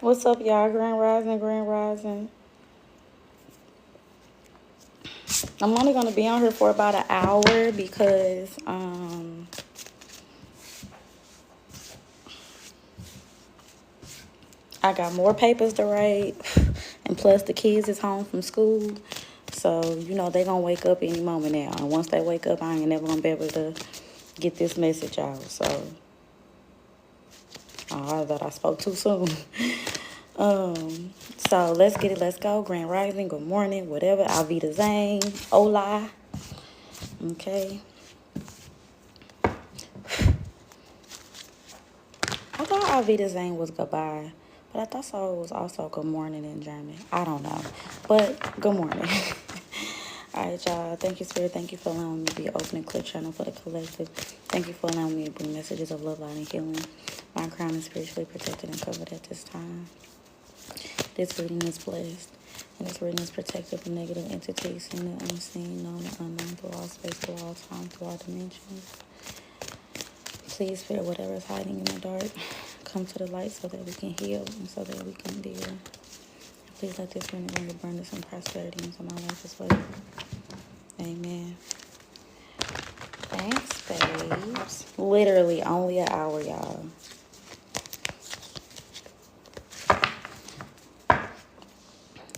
What's up, y'all? Grand Rising, Grand Rising. I'm only gonna be on here for about an hour because I got more papers to write, and plus the kids is home from school, so they gonna wake up any moment now. And once they wake up, I ain't never gonna be able to get this message out. So, I thought I spoke too soon. So let's get it. Let's go. Grand Rising. Good morning. Whatever. Alvita Zane. Hola. Okay. I thought Alvita Zane was goodbye, but I thought so it was also good morning in German. I don't know, but good morning. All right, y'all. Thank you, Spirit. Thank you for allowing me to be an open and clear channel for the collective. Thank you for allowing me to bring messages of love, light, and healing. My crown is spiritually protected and covered at this time. This reading is blessed, and this reading is protected from negative entities, seen and unseen, known and unknown, through all space, through all time, through all dimensions. Please, Spirit, whatever is hiding in the dark, come to the light so that we can heal and so that we can deal. Please let this reading bring abundance and prosperity into my life as well. Amen. Thanks, babes. Literally only an hour, y'all.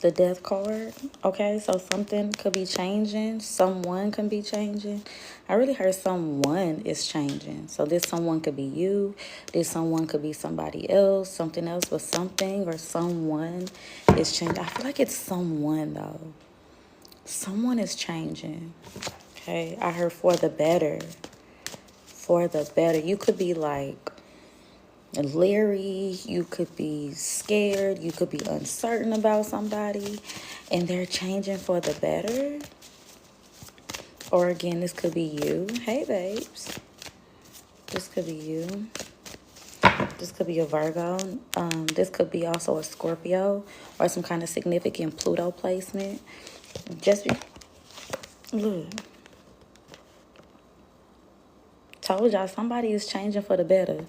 The death card. Okay, so something could be changing. Someone can be changing. I really heard someone is changing. So this someone could be you. This someone could be somebody else, something else, but something or someone is changing. I feel like it's someone, though. Someone is changing. Okay, I heard for the better. For the better. You could be like leery, you could be scared, you could be uncertain about somebody, and they're changing for the better. Or again, this could be you. Hey, babes. This could be you. This could be a Virgo. This could be also a Scorpio or some kind of significant Pluto placement. Look. Told y'all, somebody is changing for the better.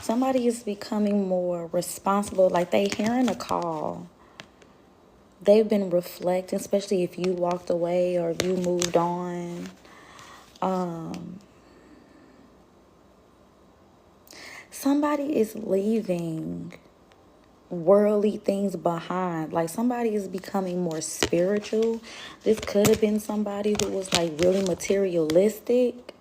Somebody is becoming more responsible. Like they hearing a call. They've been reflecting, especially if you walked away or if you moved on. Somebody is leaving worldly things behind. Like somebody is becoming more spiritual. This could have been somebody who was like really materialistic.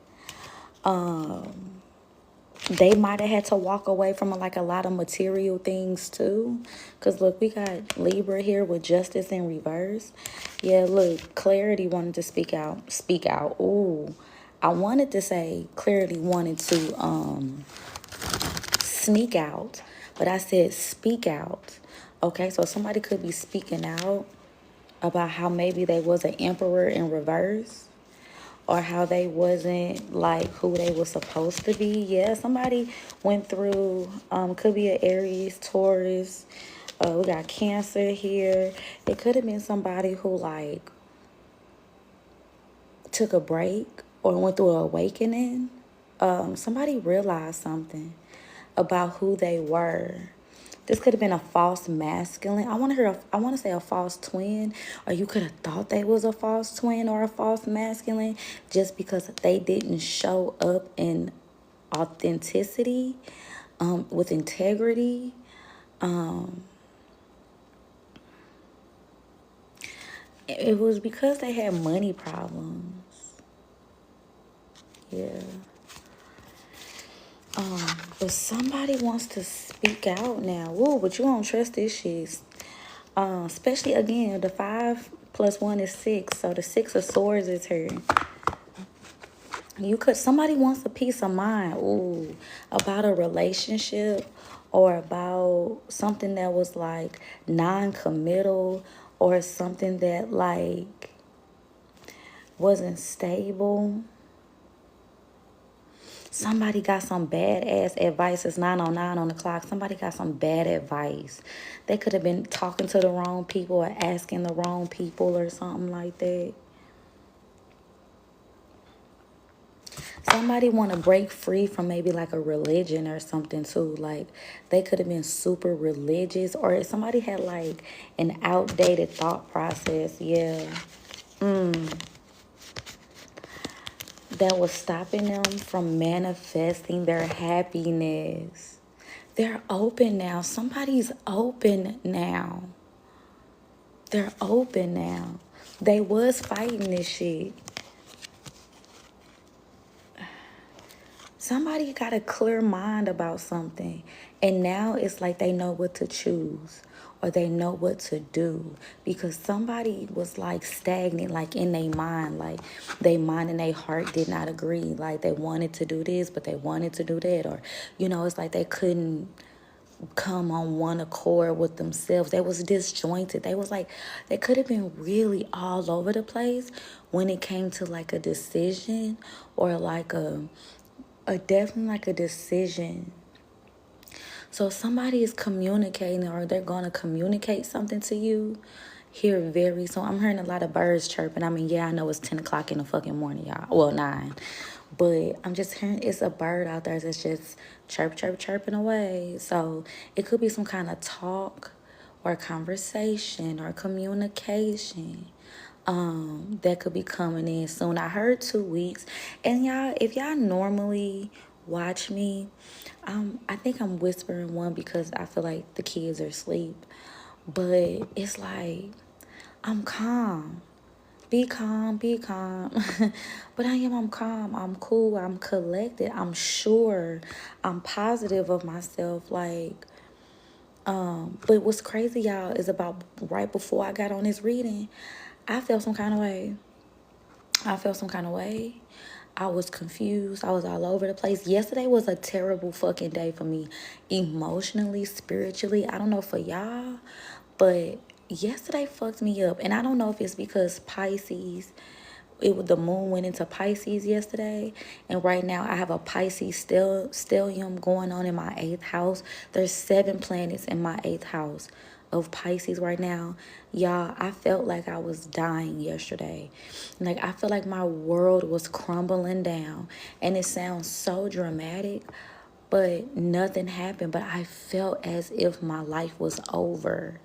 They might have had to walk away from like a lot of material things too. Because look, we got Libra here with justice in reverse. Yeah, look, clarity wanted to speak out. Speak out. Ooh, I wanted to say clarity wanted to sneak out, but I said speak out. Okay, so somebody could be speaking out about how maybe they was an emperor in reverse, or how they wasn't like who they were supposed to be. Yeah, somebody went through, could be an Aries, Taurus. We got Cancer here. It could have been somebody who like took a break or went through an awakening. Somebody realized something about who they were. This could have been a false masculine. I want to say a false twin, or you could have thought they was a false twin or a false masculine just because they didn't show up in authenticity, with integrity. It was because they had money problems. Yeah. But somebody wants to speak out now. Woo, but you don't trust this shit. Especially again, the 5 plus 1 is 6. So the 6 of swords is here. Somebody wants a peace of mind. Ooh, about a relationship or about something that was like non-committal or something that like wasn't stable. Somebody got some badass advice. It's 9:09 on the clock. Somebody got some bad advice. They could have been talking to the wrong people or asking the wrong people or something like that. Somebody want to break free from maybe like a religion or something too. Like they could have been super religious, or somebody had like an outdated thought process. Yeah. That was stopping them from manifesting their happiness. They're open now. Somebody's open now. They're open now. They was fighting this shit. Somebody got a clear mind about something, and now it's like they know what to choose, or they know what to do, because somebody was like stagnant, like in their mind, like their mind and their heart did not agree. Like they wanted to do this, but they wanted to do that, or it's like they couldn't come on one accord with themselves. They was disjointed. They was like, they could have been really all over the place when it came to like a decision, or like a definitely like a decision. So somebody is communicating, or they're going to communicate something to you here very soon. I'm hearing a lot of birds chirping. I mean, yeah, I know it's 10 o'clock in the fucking morning, y'all. Well, 9. But I'm just hearing it's a bird out there that's just chirping away. So it could be some kind of talk or conversation or communication that could be coming in soon. I heard 2 weeks. And y'all, if y'all normally watch me, I think I'm whispering one because I feel like the kids are asleep. But it's like, I'm calm. Be calm, be calm. But I'm calm. I'm cool. I'm collected. I'm sure. I'm positive of myself. Like, but what's crazy, y'all, is about right before I got on this reading, I felt some kind of way. I was confused. I was all over the place. Yesterday was a terrible fucking day for me, emotionally, spiritually. I don't know for y'all, but yesterday fucked me up. And I don't know if it's because Pisces, the moon went into Pisces yesterday, and right now I have a Pisces stellium going on in my 8th house. There's 7 planets in my 8th house of Pisces right now. Y'all, I felt like I was dying yesterday. Like I feel like my world was crumbling down, and it sounds so dramatic, but nothing happened. But I felt as if my life was over.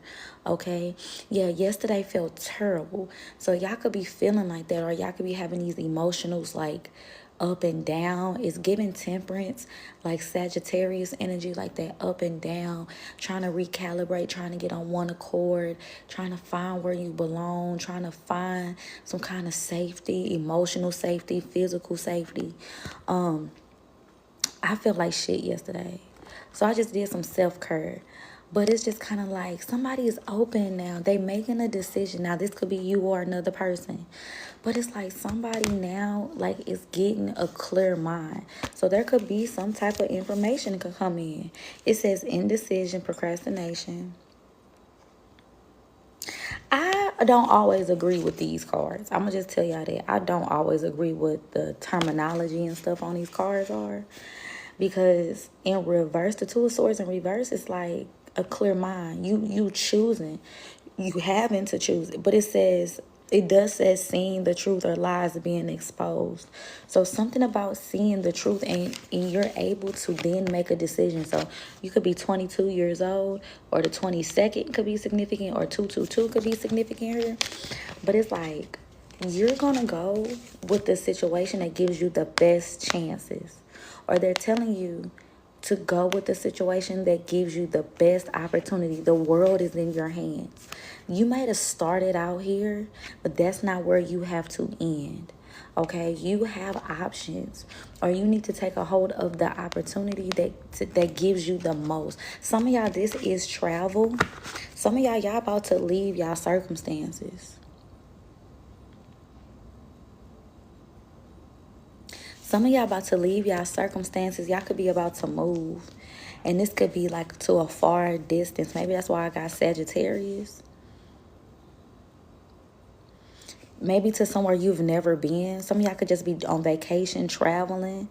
Okay, yeah, yesterday felt terrible. So y'all could be feeling like that, or y'all could be having these emotionals like up and down. It's giving temperance, like Sagittarius energy, like that up and down, trying to recalibrate, trying to get on one accord, trying to find where you belong, trying to find some kind of safety, emotional safety, physical safety. I felt like shit yesterday. So I just did some self-care. But it's just kind of like somebody is open now. They making a decision. Now, this could be you or another person. But it's like somebody now, like, is getting a clear mind. So there could be some type of information that could come in. It says indecision, procrastination. I don't always agree with these cards. I'm going to just tell y'all that. I don't always agree with the terminology and stuff on these cards are. Because in reverse, the 2 of Swords in reverse is like a clear mind. You choosing. You having to choose it. But it does say seeing the truth or lies being exposed. So something about seeing the truth, and you're able to then make a decision. So you could be 22 years old, or the 22nd could be significant, or 222 could be significant here. But it's like you're going to go with the situation that gives you the best chances. Or they're telling you to go with the situation that gives you the best opportunity. The world is in your hands. You might have started out here, but that's not where you have to end. Okay, you have options, or you need to take a hold of the opportunity that gives you the most. Some of y'all, this is travel. Some of y'all about to leave y'all circumstances. Some of y'all about to leave y'all circumstances. Y'all could be about to move. And this could be like to a far distance. Maybe that's why I got Sagittarius. Maybe to somewhere you've never been. Some of y'all could just be on vacation, traveling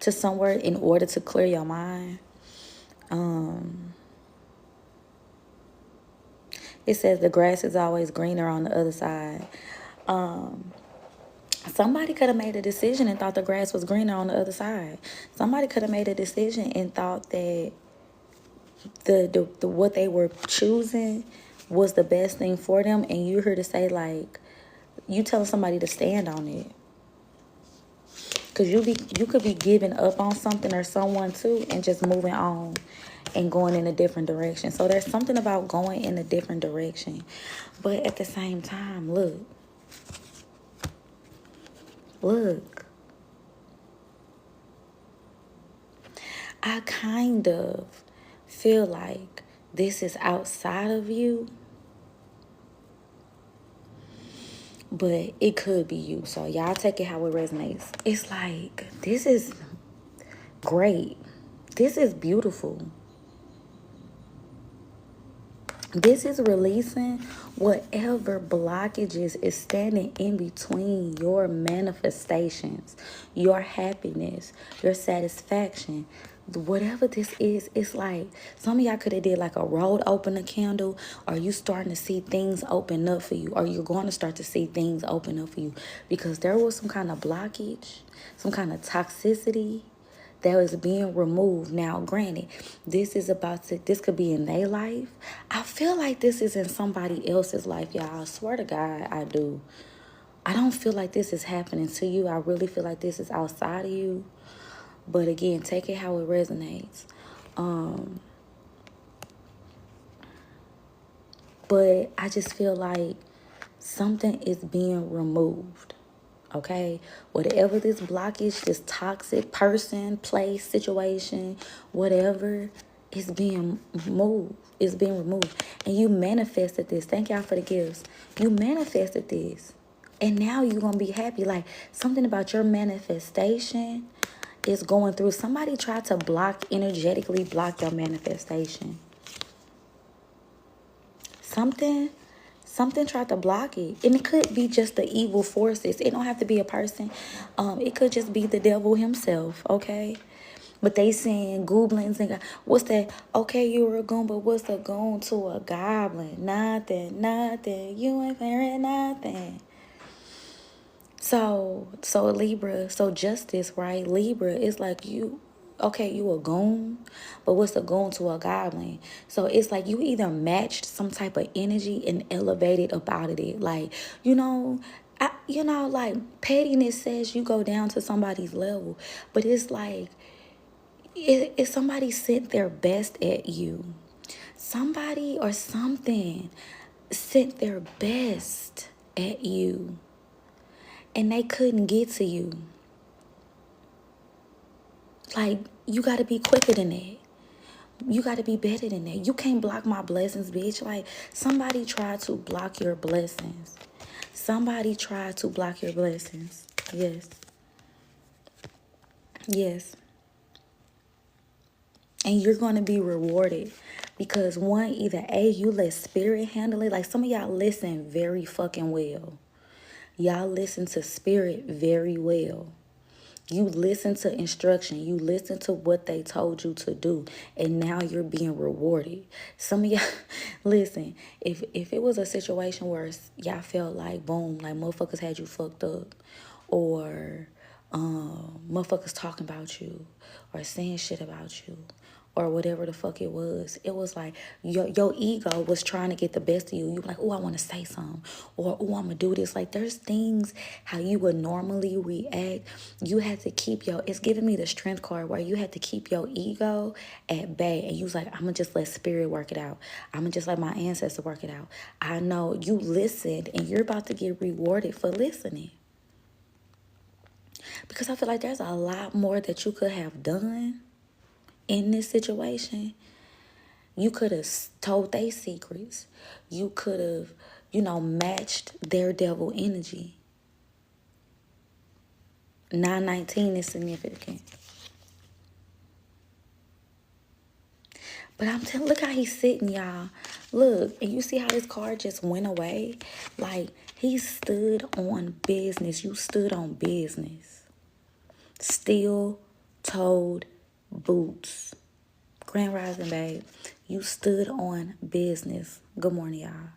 to somewhere in order to clear your mind. It says the grass is always greener on the other side. Somebody could have made a decision and thought the grass was greener on the other side. Somebody could have made a decision and thought that the what they were choosing was the best thing for them, and you're here to say, like, you telling somebody to stand on it. Because you could be giving up on something or someone too and just moving on and going in a different direction. So there's something about going in a different direction. But at the same time, look. I kind of feel like this is outside of you, but it could be you. So y'all take it how it resonates. It's like, this is great. This is beautiful. This is releasing whatever blockages is standing in between your manifestations, your happiness, your satisfaction. Whatever this is, it's like some of y'all could have did like a road open a candle, or you starting to see things open up for you, or you're going to start to see things open up for you, because there was some kind of blockage, some kind of toxicity that is being removed. Now, granted, this could be in their life. I feel like this is in somebody else's life, y'all. I swear to God, I do. I don't feel like this is happening to you. I really feel like this is outside of you. But again, take it how it resonates. But I just feel like something is being removed. Okay, whatever this blockage, this toxic person, place, situation, whatever is being moved, is being removed. And you manifested this. Thank y'all for the gifts. You manifested this. And now you're going to be happy. Like, something about your manifestation is going through. Somebody tried to energetically block your manifestation. Something tried to block it. And it could be just the evil forces. It don't have to be a person. It could just be the devil himself, okay? But they saying goblins and what's that? Okay, you're a goon, but what's a goon to a goblin? Nothing. You ain't fearing nothing. So Libra, so justice, right? Libra is like you. Okay, you a goon, but what's a goon to a goblin? So it's like you either matched some type of energy and elevated up out of it. Like, like pettiness says you go down to somebody's level, but it's like if somebody sent their best at you, somebody or something sent their best at you, and they couldn't get to you. Like, you got to be quicker than that. You got to be better than that. You can't block my blessings, bitch. Like, somebody tried to block your blessings. Somebody tried to block your blessings. Yes. Yes. And you're going to be rewarded. Because one, either A, you let spirit handle it. Like, some of y'all listen very fucking well. Y'all listen to spirit very well. You listen to instruction. You listen to what they told you to do. And now you're being rewarded. Some of y'all, listen, if it was a situation where y'all felt like, boom, like motherfuckers had you fucked up, or motherfuckers talking about you, or saying shit about you, or whatever the fuck it was like your ego was trying to get the best of you. You were like, oh, I want to say something, or oh, I'm gonna do this. Like, there's things how you would normally react. You had to keep it's giving me the strength card where you had to keep your ego at bay, and you was like, I'm gonna just let spirit work it out. I'm gonna just let my ancestor work it out. I know you listened, and you're about to get rewarded for listening. Because I feel like there's a lot more that you could have done in this situation. You could have told their secrets. You could have, matched their devil energy. 919 is significant. But I'm telling, look how he's sitting, y'all. Look, and you see how this card just went away? Like, he stood on business. You stood on business. Steel-toed boots. Grand Rising, babe. You stood on business. Good morning, y'all.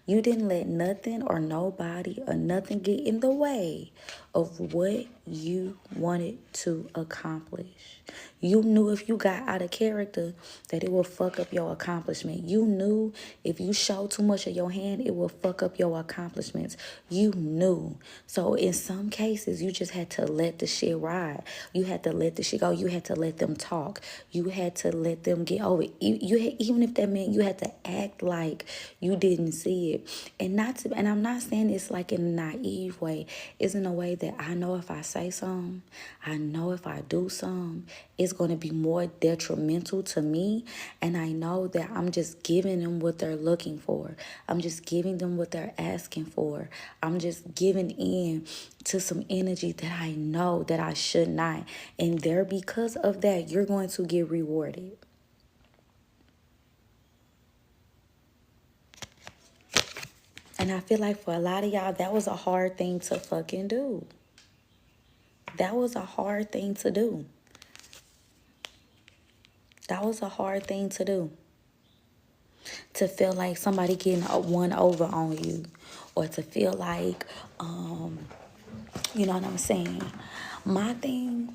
You didn't let nothing or nobody or nothing get in the way of what you wanted to accomplish. You knew if you got out of character that it would fuck up your accomplishment. You knew if you showed too much of your hand, it would fuck up your accomplishments. You knew. So in some cases, you just had to let the shit ride. You had to let the shit go. You had to let them talk. You had to let them get over it. Even if that meant you had to act like you didn't see it. And I'm not saying it's like in a naive way. It's in a way that I know if I say something, I know if I do something, it's going to be more detrimental to me. And I know that I'm just giving them what they're looking for. I'm just giving them what they're asking for. I'm just giving in to some energy that I know that I should not. And there, because of that, you're going to get rewarded. And I feel like for a lot of y'all, that was a hard thing to fucking do. That was a hard thing to do. That was a hard thing to do. To feel like somebody getting a one over on you. Or to feel like, you know what I'm saying? My thing,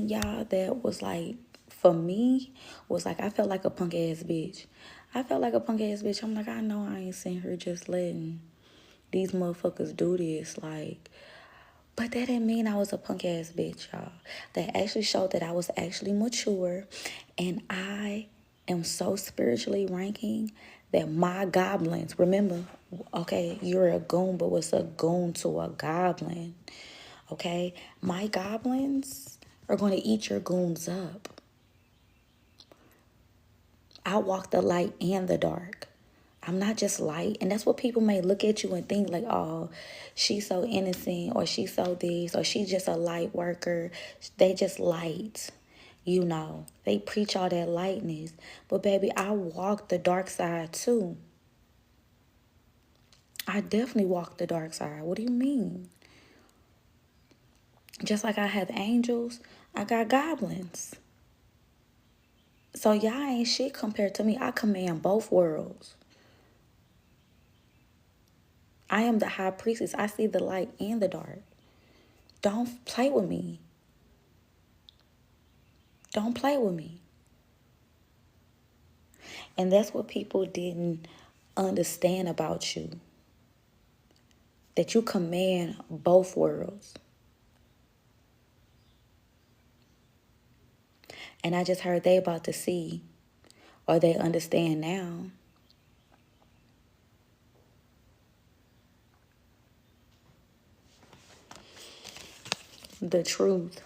y'all, that was like, for me, was like, I felt like a punk ass bitch. I felt like a punk ass bitch. I'm like, I know I ain't sitting here just letting these motherfuckers do this. Like, but that didn't mean I was a punk ass bitch, y'all. That actually showed that I was actually mature. And I am so spiritually ranking that my goblins, remember, okay, you're a goon, but what's a goon to a goblin? Okay, my goblins are going to eat your goons up. I walk the light and the dark. I'm not just light. And that's what people may look at you and think like, oh, she's so innocent, or she's so this, or she's just a light worker. They just light. You know, they preach all that lightness. But baby, I walk the dark side too. I definitely walk the dark side. What do you mean? Just like I have angels, I got goblins. So y'all ain't shit compared to me. I command both worlds. I am the high priestess. I see the light and the dark. Don't play with me. Don't play with me. And that's what people didn't understand about you. That you command both worlds. And I just heard they about to see, or they understand now. The truth.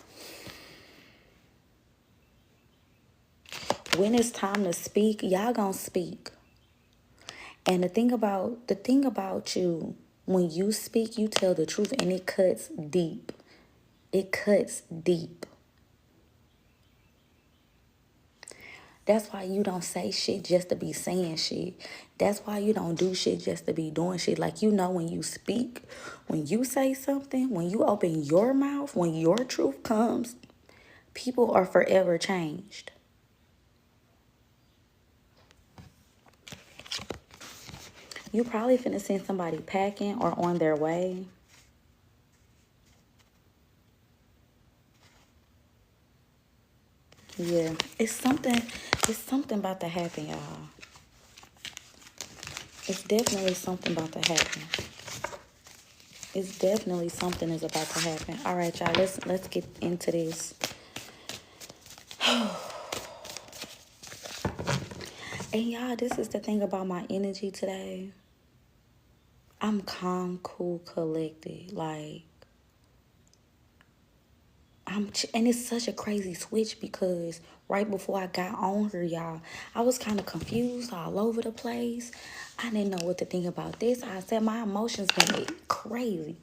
When it's time to speak, y'all gonna speak. And the thing about you, when you speak, you tell the truth, and it cuts deep. It cuts deep. That's why you don't say shit just to be saying shit. That's why you don't do shit just to be doing shit. Like, you know, when you speak, when you say something, when you open your mouth, when your truth comes, people are forever changed. You probably finna send somebody packing or on their way. Yeah, it's something about to happen, y'all. It's definitely something about to happen. It's definitely something is about to happen. All right, y'all, let's get into this. And y'all, this is the thing about my energy today. I'm calm, cool, collected. Like, and it's such a crazy switch because right before I got on here, y'all, I was kind of confused all over the place. I didn't know what to think about this. I said my emotions been crazy.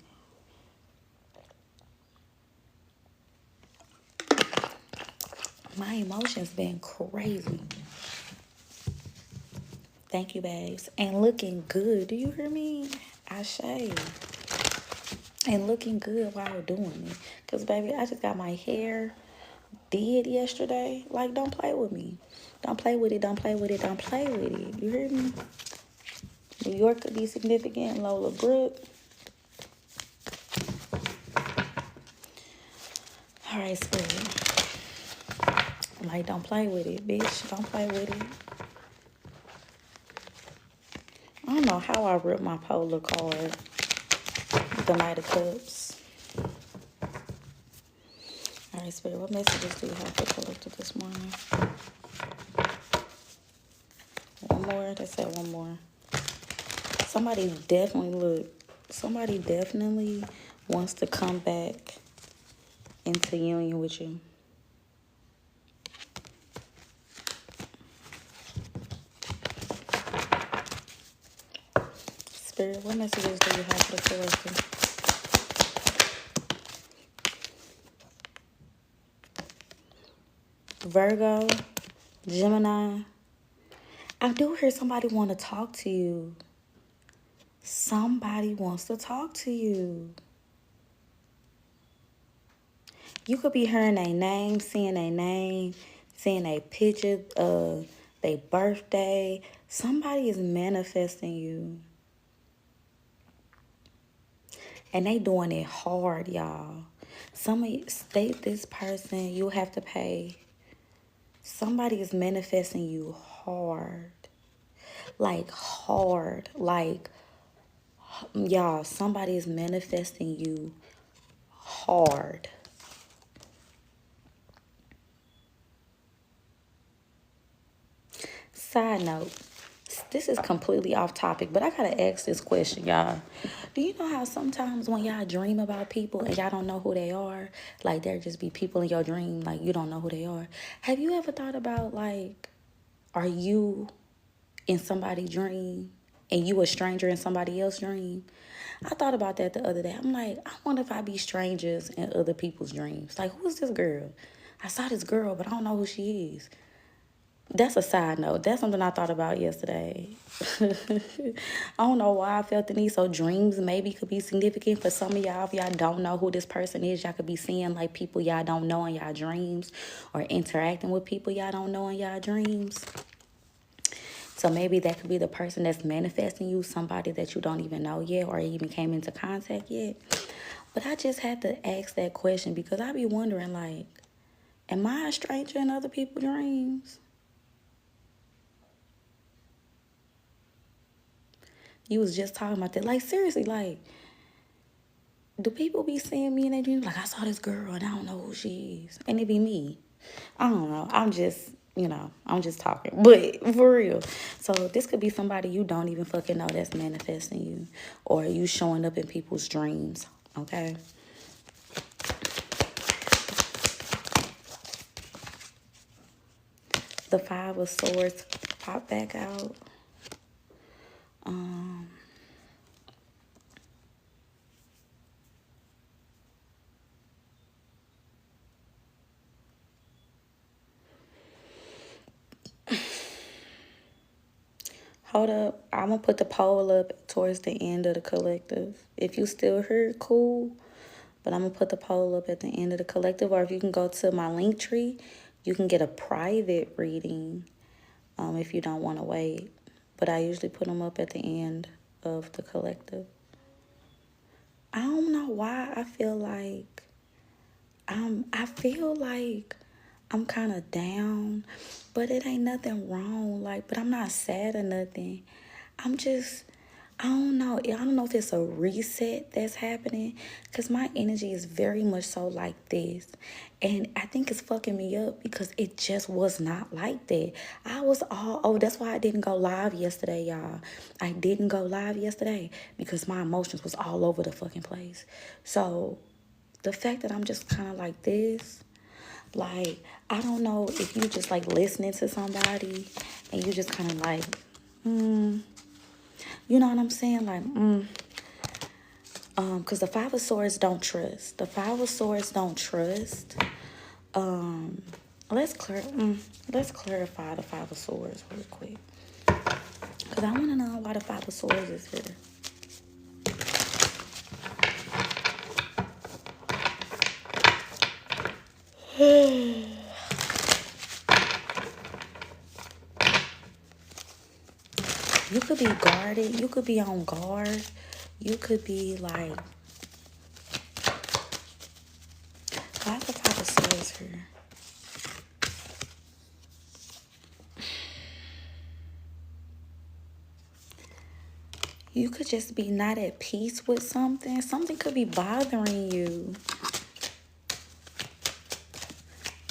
My emotions been crazy. Thank you, babes. And looking good. Do you hear me? I shaved. And looking good while doing it. Because, baby, I just got my hair did yesterday. Like, don't play with me. Don't play with it. Don't play with it. Don't play with it. You hear me? New York could be significant. Lola Brooke. All right, Spirit. Like, don't play with it, bitch. Don't play with it. I don't know how I ripped my polar card. The Knight of Cups. All right, Spirit, what messages do you have for collective this morning? One more. They said one more. Somebody definitely wants to come back into union with you. Spirit, what messages do you have for the collective? Virgo, Gemini. I do hear somebody want to talk to you. Somebody wants to talk to you. You could be hearing a name, seeing a picture of their birthday. Somebody is manifesting you. And they doing it hard, y'all. This person, you have to pay. Somebody is manifesting you hard. Like hard. Like, y'all, somebody is manifesting you hard. Side note, this is completely off topic, but I gotta ask this question, y'all. Do you know how sometimes when y'all dream about people and y'all don't know who they are, like there just be people in your dream, like you don't know who they are? Have you ever thought about, like, are you in somebody's dream and you a stranger in somebody else's dream? I thought about that the other day. I'm like, I wonder if I be strangers in other people's dreams. Like, who is this girl? I saw this girl, but I don't know who she is. That's a side note. That's something I thought about yesterday. I don't know why I felt the need. So dreams maybe could be significant for some of y'all. If y'all don't know who this person is, y'all could be seeing like people y'all don't know in y'all dreams, or interacting with people y'all don't know in y'all dreams. So maybe that could be the person that's manifesting you, somebody that you don't even know yet or even came into contact yet. But I just had to ask that question because I be wondering, like, am I a stranger in other people's dreams? You was just talking about that. Like, seriously, like, do people be seeing me in their dreams? Like, I saw this girl and I don't know who she is. And it be me. I don't know. I'm just talking. But for real. So this could be somebody you don't even fucking know that's manifesting you. Or you showing up in people's dreams. Okay? The Five of Swords pop back out. Hold up. I'm going to put the poll up towards the end of the collective. If you still here, cool. But I'm going to put the poll up at the end of the collective. Or if you can go to my link tree, you can get a private reading if you don't want to wait. But I usually put them up at the end of the collective. I don't know why I feel like I'm kind of down, but it ain't nothing wrong. Like, but I'm not sad or nothing. I'm just, I don't know. I don't know if it's a reset that's happening, because my energy is very much so like this. And I think it's fucking me up because it just was not like that. That's why I didn't go live yesterday, y'all. I didn't go live yesterday because my emotions was all over the fucking place. So the fact that I'm just kind of like this, like, I don't know if you just like listening to somebody and you just kind of like, you know what I'm saying? Like, because the Five of Swords don't trust. The Five of Swords don't trust. Let's clarify the Five of Swords real quick. Because I want to know why the Five of Swords is here. You could be guarded. You could be on guard. You could be like, why the 5 of Swords here? You could just be not at peace with something. Something could be bothering you.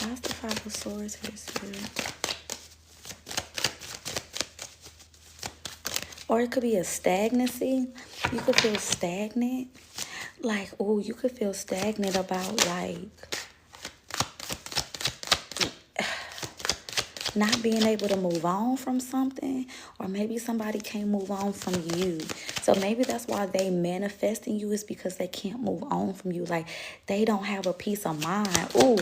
Why's the 5 of Swords here, Spirit? Or it could be a stagnancy. You could feel stagnant. Like, oh, you could feel stagnant about, like, not being able to move on from something. Or maybe somebody can't move on from you. So maybe that's why they manifesting you, is because they can't move on from you. Like, they don't have a peace of mind. Ooh,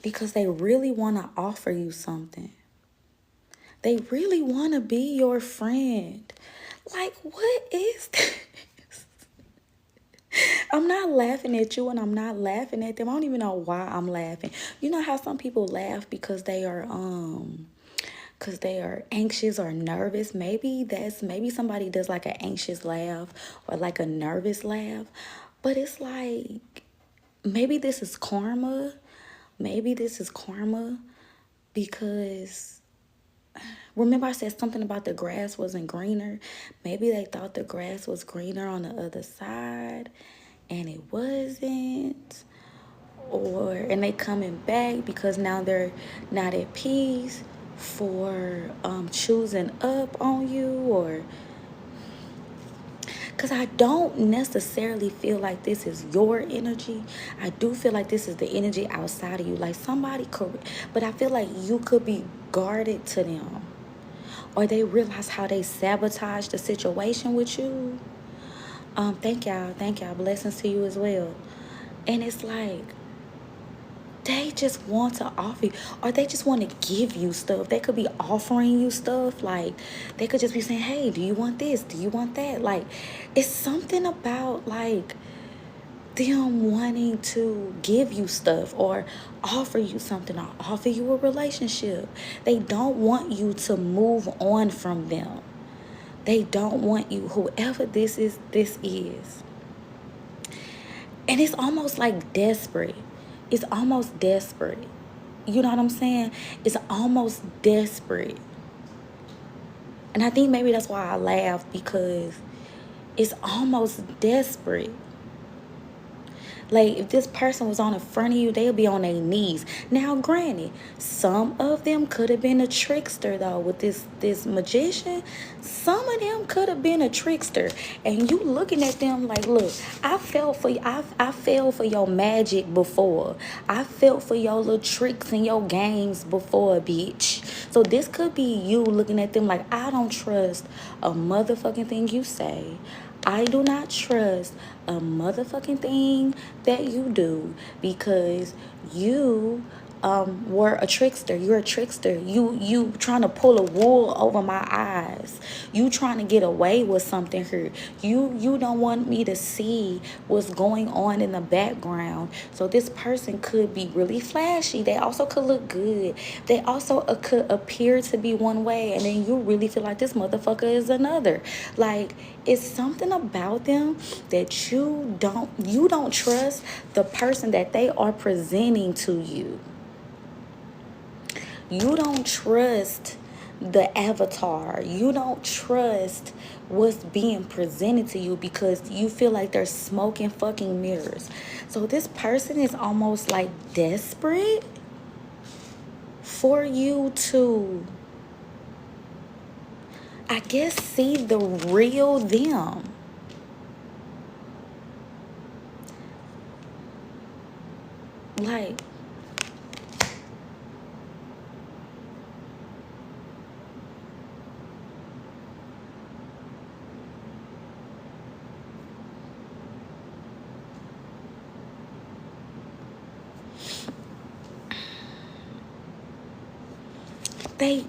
because they really want to offer you something. They really want to be your friend. Like, what is this? I'm not laughing at you and I'm not laughing at them. I don't even know why I'm laughing. You know how some people laugh because they are anxious or nervous. Maybe somebody does like an anxious laugh or like a nervous laugh. But it's like, maybe this is karma. Maybe this is karma because remember I said something about the grass wasn't greener? Maybe they thought the grass was greener on the other side and it wasn't. And they coming back because now they're not at peace for choosing up on you, or because I don't necessarily feel like this is your energy. I do feel like this is the energy outside of you. Like somebody could, but I feel like you could be guarded to them. Or they realize how they sabotage the situation with you. Thank y'all. Blessings to you as well. And it's like, they just want to offer you, or they just want to give you stuff. They could be offering you stuff. Like, they could just be saying, hey, do you want this? Do you want that? Like, it's something about, like, them wanting to give you stuff or offer you something or offer you a relationship. They don't want you to move on from them. They don't want you, whoever this is. And it's almost like desperate. It's almost desperate. You know what I'm saying? It's almost desperate. And I think maybe that's why I laugh, because it's almost desperate. Like, if this person was on in front of you, they'll be on their knees. Now, granted, some of them could have been a trickster, though, with this magician. Some of them could have been a trickster. And you looking at them like, look, I fell for your magic before. I fell for your little tricks and your games before, bitch. So this could be you looking at them like, I don't trust a motherfucking thing you say. I do not trust a motherfucking thing that you do, because you were a trickster. You're a trickster. You trying to pull a wool over my eyes. You trying to get away with something here. You don't want me to see what's going on in the background. So this person could be really flashy. They also could look good. They also could appear to be one way, and then you really feel like this motherfucker is another. Like, it's something about them that you don't trust the person that they are presenting to you. You don't trust the avatar. You don't trust what's being presented to you, because you feel like they're smoking fucking mirrors. So this person is almost like desperate for you to, I guess, see the real them. Like,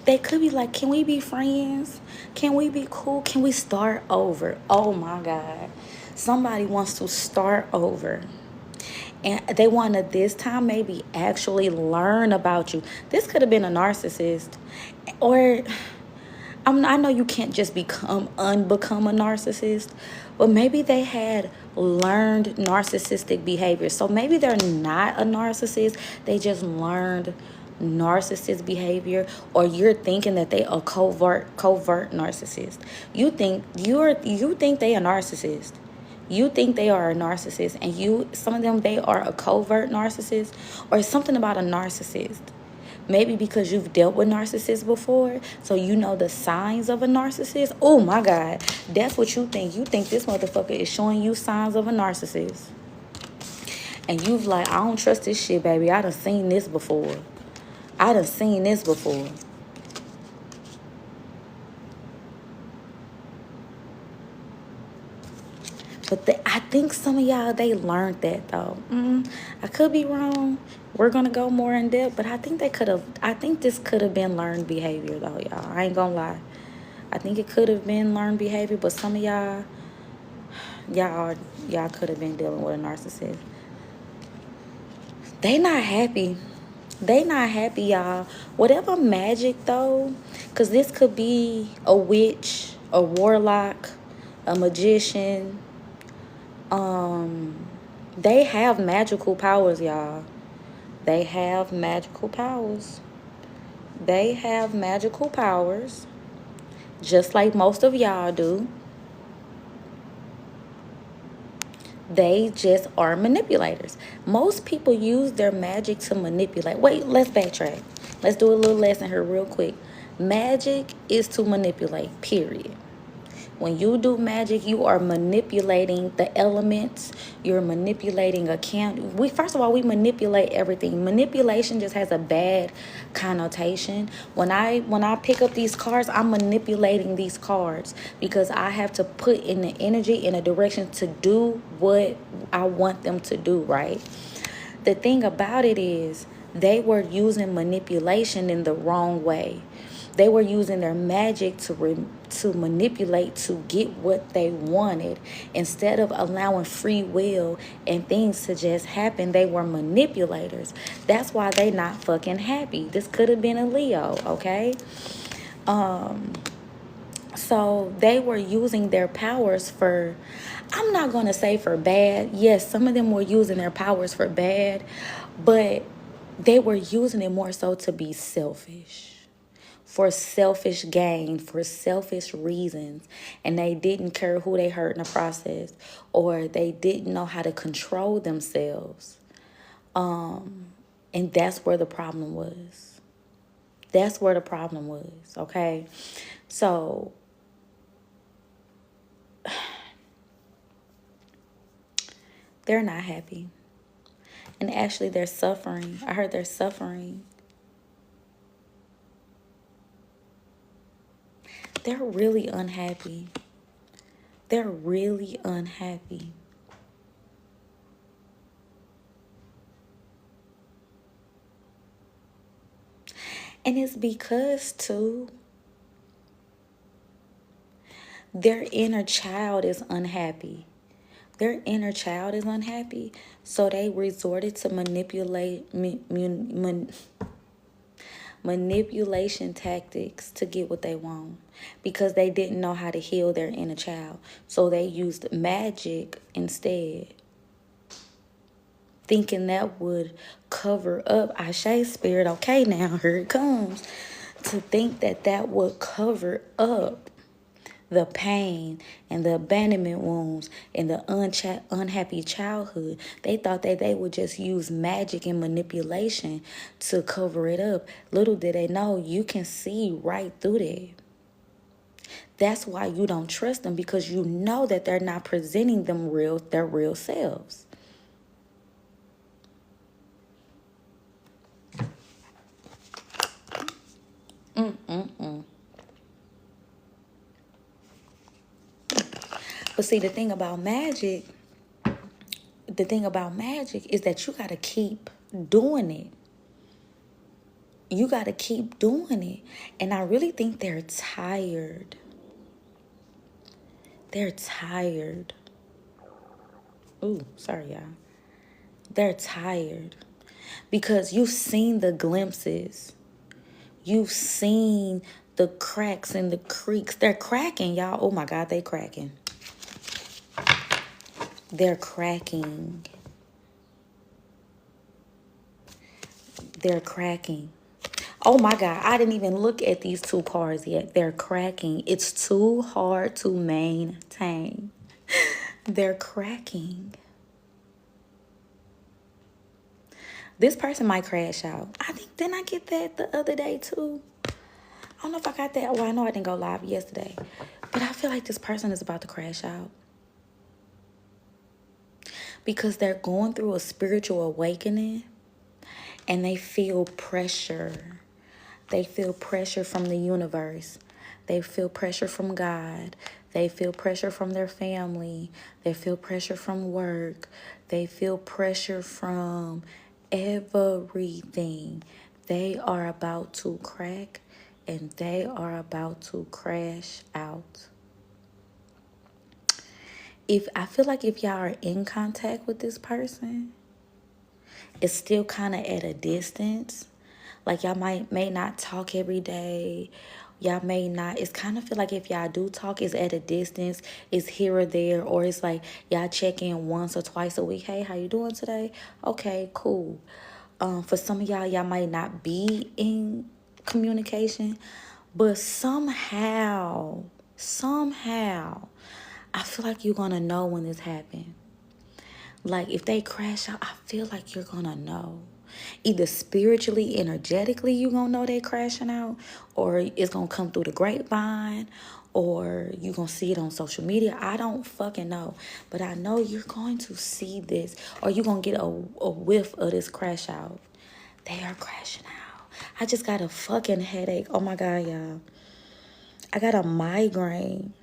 they could be like, can we be friends? Can we be cool? Can we start over? Oh my God. Somebody wants to start over. And they want to this time maybe actually learn about you. This could have been a narcissist. Or I know you can't just unbecome a narcissist, but maybe they had learned narcissistic behavior. So maybe they're not a narcissist. They just learned narcissist behavior, or you're thinking that they a covert narcissist. You think they a narcissist. You think they are a narcissist, and some of them, they are a covert narcissist, or something about a narcissist. Maybe because you've dealt with narcissists before, so you know the signs of a narcissist. Oh my God, that's what you think. You think this motherfucker is showing you signs of a narcissist. And you've like, I don't trust this shit, baby. I done seen this before. I done seen this before. But I think some of y'all, they learned that though. I could be wrong. We're gonna go more in depth, but I think this could have been learned behavior though, y'all. I ain't gonna lie. I think it could have been learned behavior, but some of y'all could have been dealing with a narcissist. They not happy. They not happy, y'all. Whatever magic though, because this could be a witch, a warlock, a magician. They have magical powers, y'all. They have magical powers. They have magical powers, just like most of y'all do. They just are manipulators. Most people use their magic to manipulate. Wait, let's backtrack. Let's do a little lesson here real quick. Magic is to manipulate, period. When you do magic, you are manipulating the elements. You're manipulating first of all, we manipulate everything. Manipulation just has a bad connotation. When I pick up these cards, I'm manipulating these cards because I have to put in the energy in a direction to do what I want them to do, right? The thing about it is, they were using manipulation in the wrong way. They were using their magic to manipulate to get what they wanted. Instead of allowing free will and things to just happen, they were manipulators. That's why they not fucking happy. This could have been a Leo, okay? So they were using their powers for, I'm not going to say for bad. Yes, some of them were using their powers for bad, but they were using it more so to be selfish. For selfish gain, for selfish reasons. And they didn't care who they hurt in the process, or they didn't know how to control themselves. And that's where the problem was. That's where the problem was, okay? So they're not happy. And actually they're suffering. I heard they're suffering. They're really unhappy. They're really unhappy. And it's because, too, their inner child is unhappy. Their inner child is unhappy. So they resorted to manipulation tactics to get what they want, because they didn't know how to heal their inner child. So they used magic instead, thinking that would cover up Ashe spirit. Okay, now here it comes. To think that would cover up the pain and the abandonment wounds and the unhappy childhood. They thought that they would just use magic and manipulation to cover it up. Little did they know, you can see right through that. That's why you don't trust them, because you know that they're not presenting their real selves. But see, the thing about magic is that you got to keep doing it. You got to keep doing it. And I really think they're tired. They're tired. Ooh, sorry, y'all. They're tired. Because you've seen the glimpses. You've seen The cracks and the creaks, they're cracking, y'all. Oh my God, they cracking. They're cracking. They're cracking. Oh my God, I didn't even look at these two cards yet. They're cracking. It's too hard to maintain. They're cracking. This person might crash out. I think, didn't I get that the other day too? I don't know if I got that. Well, I know I didn't go live yesterday. But I feel like this person is about to crash out. Because they're going through a spiritual awakening. And they feel pressure. They feel pressure from the universe. They feel pressure from God. They feel pressure from their family. They feel pressure from work. They feel pressure from everything. They are about to crack and they are about to crash out. I feel like if y'all are in contact with this person, it's still kind of at a distance. Like y'all may not talk every day. Y'all may not. It's kind of feel like if y'all do talk, it's at a distance. It's here or there. Or it's like y'all check in once or twice a week. Hey, how you doing today? Okay, cool. For some of y'all might not be in communication. But somehow, I feel like you're going to know when this happened. Like if they crash out, I feel like you're going to know. Either spiritually, energetically, you're going to know they crashing out, or it's going to come through the grapevine, or you're going to see it on social media. I don't fucking know. But I know you're going to see this, or you're going to get a whiff of this crash out. They are crashing out. I just got a fucking headache. Oh my God, y'all. I got a migraine.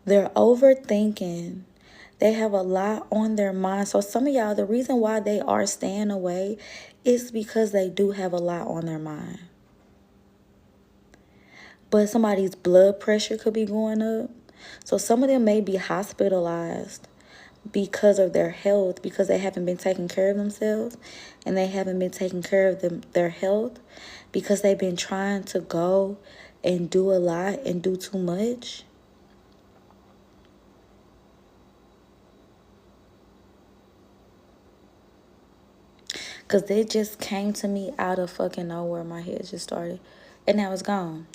They're overthinking. They have a lot on their mind. So some of y'all, the reason why they are staying away is because they do have a lot on their mind. But somebody's blood pressure could be going up. So some of them may be hospitalized because of their health, because they haven't been taking care of themselves and they haven't been taking care of their health, because they've been trying to go and do a lot and do too much. Because they just came to me out of fucking nowhere. My head just started. And now it's gone.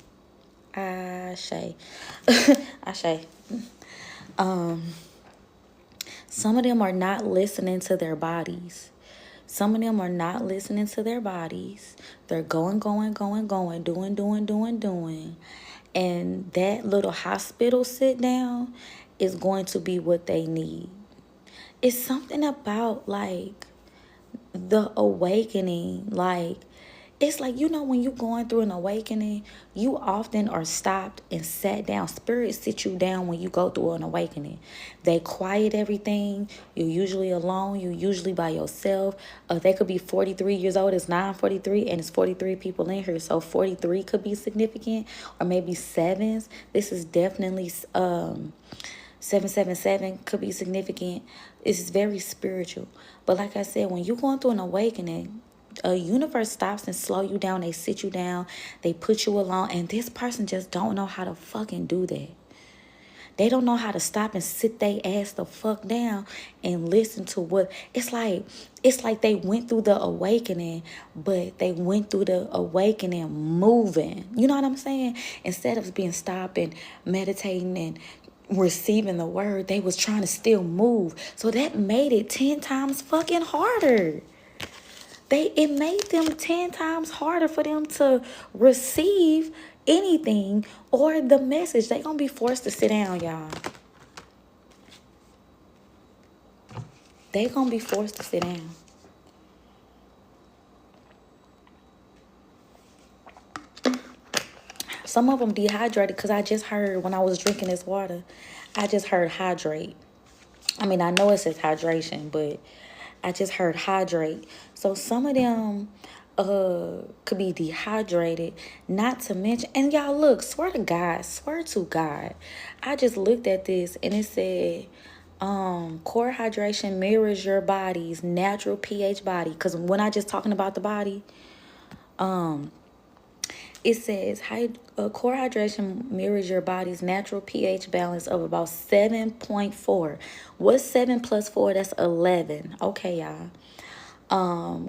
Ashe. Ashe. Some of them are not listening to their bodies. Some of them are not listening to their bodies. They're going, doing. And that little hospital sit down is going to be what they need. It's something about like the awakening. Like, it's like, you know, when you're going through an awakening, you often are stopped and sat down. Spirit sit you down when you go through an awakening. They quiet everything. You're usually alone. You're usually by yourself. They could be 43 years old. It's 9:43 and it's 43 people in here. So 43 could be significant, or maybe sevens. This is definitely 777 could be significant. It's very spiritual. But like I said, when you're going through an awakening, a universe stops and slow you down. They sit you down. They put you along. And this person just don't know how to fucking do that. They don't know how to stop and sit their ass the fuck down and listen to what it's like they went through the awakening, but they went through the awakening moving. You know what I'm saying? Instead of being stopped and meditating and receiving the word, they was trying to still move. So that made it 10 times fucking harder. It made them 10 times harder for them to receive anything or the message. They gonna be forced to sit down, y'all. They gonna be forced to sit down. Some of them dehydrated, because I just heard when I was drinking this water, I just heard hydrate. I mean, I know it says hydration, but I just heard hydrate. So some of them could be dehydrated, not to mention, and y'all look, swear to God, I just looked at this and it said core hydration mirrors your body's natural pH body. Because when I just talking about the body, It says core hydration mirrors your body's natural pH balance of about 7.4. What's 7 plus 4? That's 11. Okay, y'all.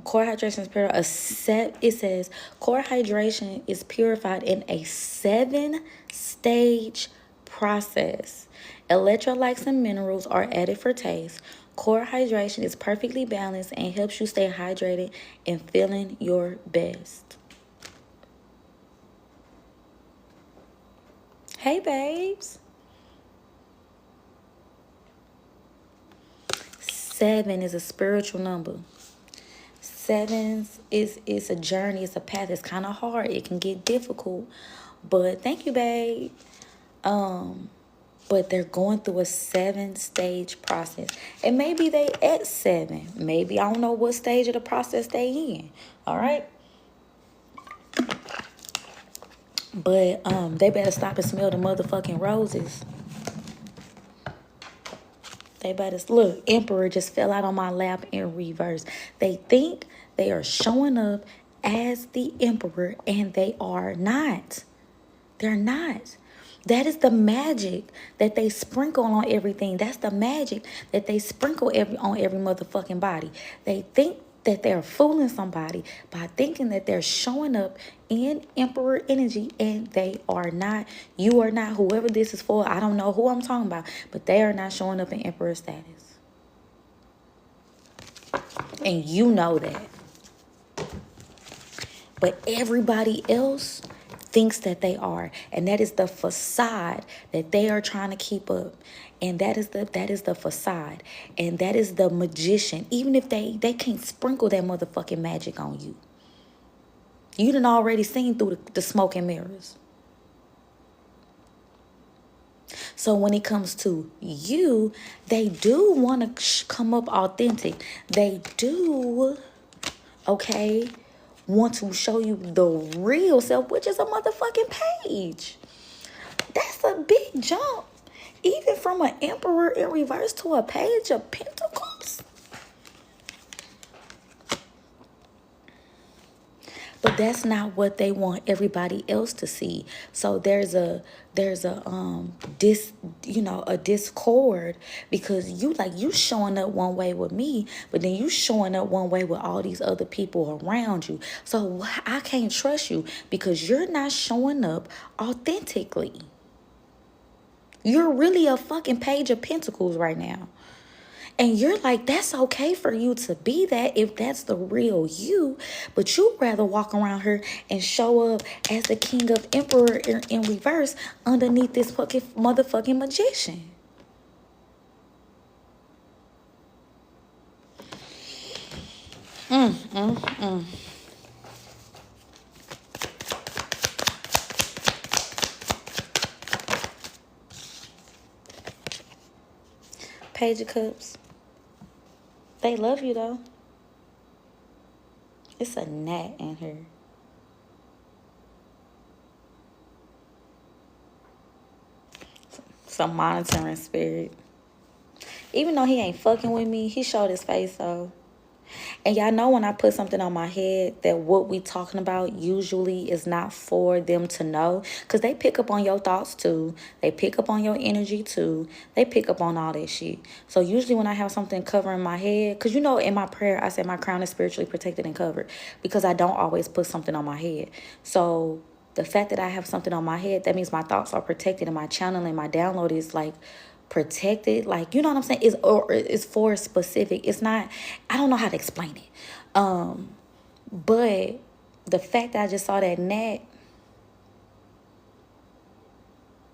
Core hydration is pure. It says core hydration is purified in a 7-stage process. Electrolytes and minerals are added for taste. Core hydration is perfectly balanced and helps you stay hydrated and feeling your best. Hey, babes. 7 is a spiritual number. 7 is a journey. It's a path. It's kind of hard. It can get difficult. But thank you, babe. But they're going through a 7-stage process. And maybe they at 7. Maybe I don't know what stage of the process they in. All right. But they better stop and smell the motherfucking roses. They better look. Emperor just fell out on my lap in reverse. They think they are showing up as the emperor, and they are not. They're not. That is the magic that they sprinkle on everything. That's the magic that they sprinkle on every motherfucking body. They think that they're fooling somebody by thinking that they're showing up in emperor energy, and they are not. You are not. Whoever this is for, I don't know who I'm talking about, but they are not showing up in emperor status. And you know that. But everybody else thinks that they are, and that is the facade that they are trying to keep up. And that is the facade, and that is the magician. Even if they can't sprinkle that motherfucking magic on you, you done already seen through the smoke and mirrors. So when it comes to you, they do want to come up authentic. They do, okay, want to show you the real self, which is a motherfucking page. That's a big jump. Even from an emperor in reverse to a page of pentacles. But that's not what they want everybody else to see. So there's a discord, because you showing up one way with me, but then you showing up one way with all these other people around you. So I can't trust you because you're not showing up authentically. You're really a fucking page of pentacles right now. And you're like, that's okay for you to be that if that's the real you. But you'd rather walk around here and show up as the king of emperor in reverse underneath this fucking motherfucking magician. Page of Cups. They love you, though. It's a gnat in here. Some monitoring spirit. Even though he ain't fucking with me, he showed his face, though. And y'all know when I put something on my head that what we talking about usually is not for them to know. Because they pick up on your thoughts too. They pick up on your energy too. They pick up on all that shit. So usually when I have something covering my head, because in my prayer I said my crown is spiritually protected and covered. Because I don't always put something on my head. So the fact that I have something on my head, that means my thoughts are protected and my channeling, my download is like protected, like, you know what I'm saying? It's for specific. It's not, I don't know how to explain it. But the fact that I just saw that gnat,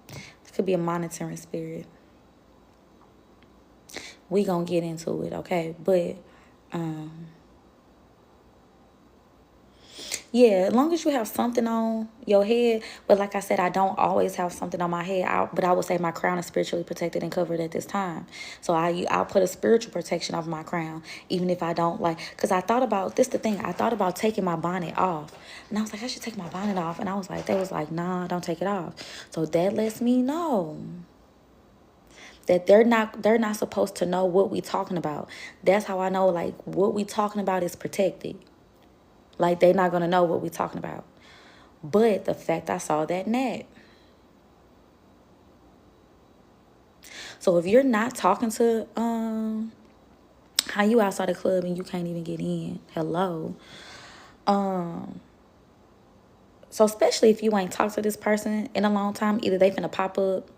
it could be a monitoring spirit. We gonna get into it, okay? But yeah, as long as you have something on your head. But like I said, I don't always have something on my head. But I would say my crown is spiritually protected and covered at this time. So I'll put a spiritual protection over my crown, even if I don't like. Because I thought about, this the thing, I thought about taking my bonnet off. And I was like, I should take my bonnet off. And they was like, nah, don't take it off. So that lets me know that they're not supposed to know what we talking about. That's how I know, like, what we talking about is protected. Like, they're not going to know what we're talking about. but the fact I saw that net. So if you're not talking to how you outside the club and you can't even get in, hello. So especially if you ain't talked to this person in a long time, either they finna pop up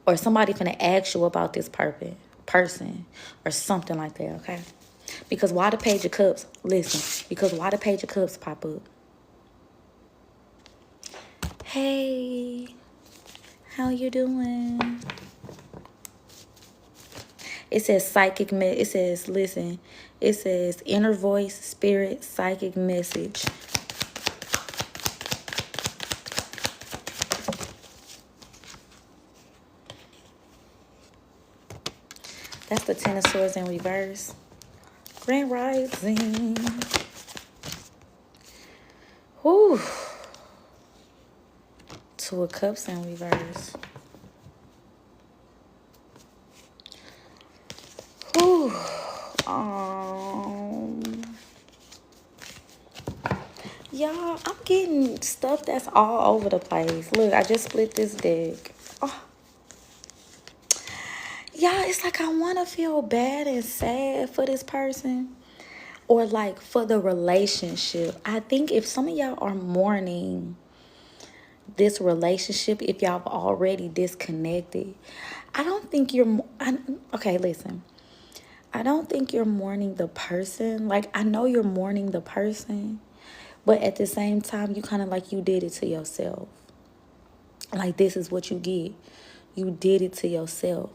or somebody finna ask you about this person or something like that, okay? Because why the Page of Cups, listen, because why the Page of Cups pop up? Hey, how you doing? It says it says, listen, it says inner voice, spirit, psychic message. That's the Ten of Swords in reverse. Grand Rising. Whew. Two of Cups in reverse. Whew. Y'all, I'm getting stuff that's all over the place. Look, I just split this deck. Oh. Y'all, it's like I want to feel bad and sad for this person. Or like for the relationship. I think if some of y'all are mourning this relationship, if y'all have already disconnected, I don't think you're... okay, listen. I don't think you're mourning the person. Like, I know you're mourning the person. But at the same time, you kind of like you did it to yourself. Like, this is what you get. You did it to yourself.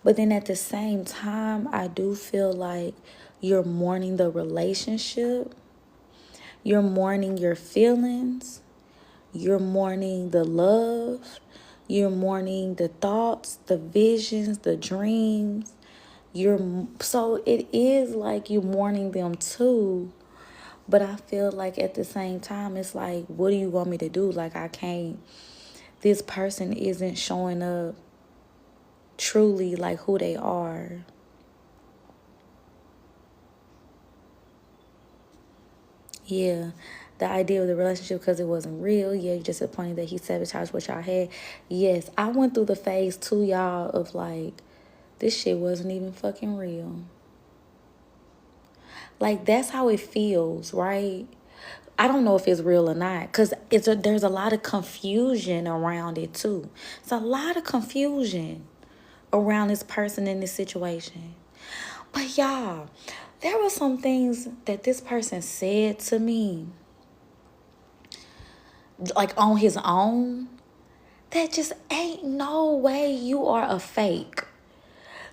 But then at the same time, I do feel like you're mourning the relationship. You're mourning your feelings. You're mourning the love. You're mourning the thoughts, the visions, the dreams. So it is like you're mourning them too. But I feel like at the same time, it's like, what do you want me to do? Like, I can't, this person isn't showing up truly like who they are. Yeah, the idea of the relationship because it wasn't real. Yeah, you're disappointed that he sabotaged what y'all had. Yes, I went through the phase too, y'all, of like, this shit wasn't even fucking real. Like, that's how it feels, right? I don't know if it's real or not because there's a lot of confusion around it too. It's a lot of confusion around this person in this situation. But y'all, there were some things that this person said to me, like on his own, that just ain't no way you are a fake.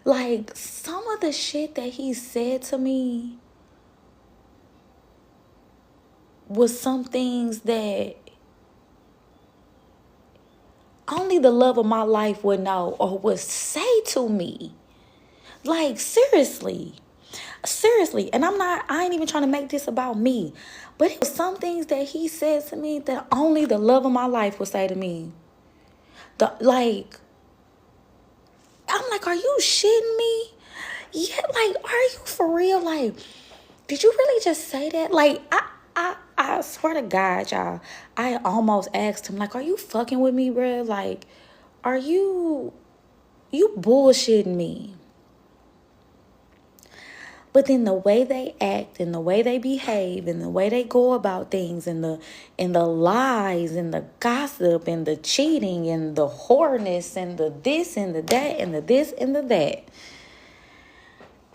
Like, some of the shit that he said to me was some things that only the love of my life would know or would say to me. Like, seriously. And I ain't even trying to make this about me. But it was some things that he said to me that only the love of my life would say to me. I'm like, are you shitting me? Yeah, like, are you for real? Like, did you really just say that? Like, I swear to God, y'all, I almost asked him, like, are you fucking with me, bro? Like, are you bullshitting me? But then the way they act and the way they behave and the way they go about things and the lies and the gossip and the cheating and the whoreness and the this and the that and the this and the that.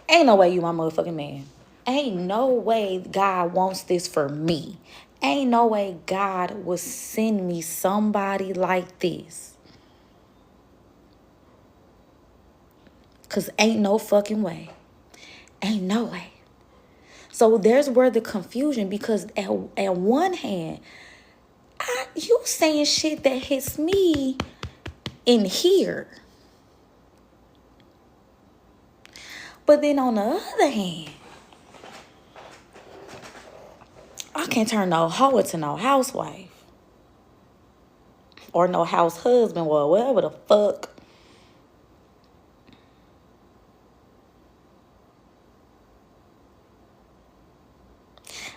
Ain't no way you my motherfucking man. Ain't no way God wants this for me. Ain't no way God will send me somebody like this. Because ain't no fucking way. Ain't no way. So there's where the confusion, because at one hand, you saying shit that hits me in here. But then on the other hand, I can't turn no hoe into no housewife. Or no house husband, or whatever the fuck.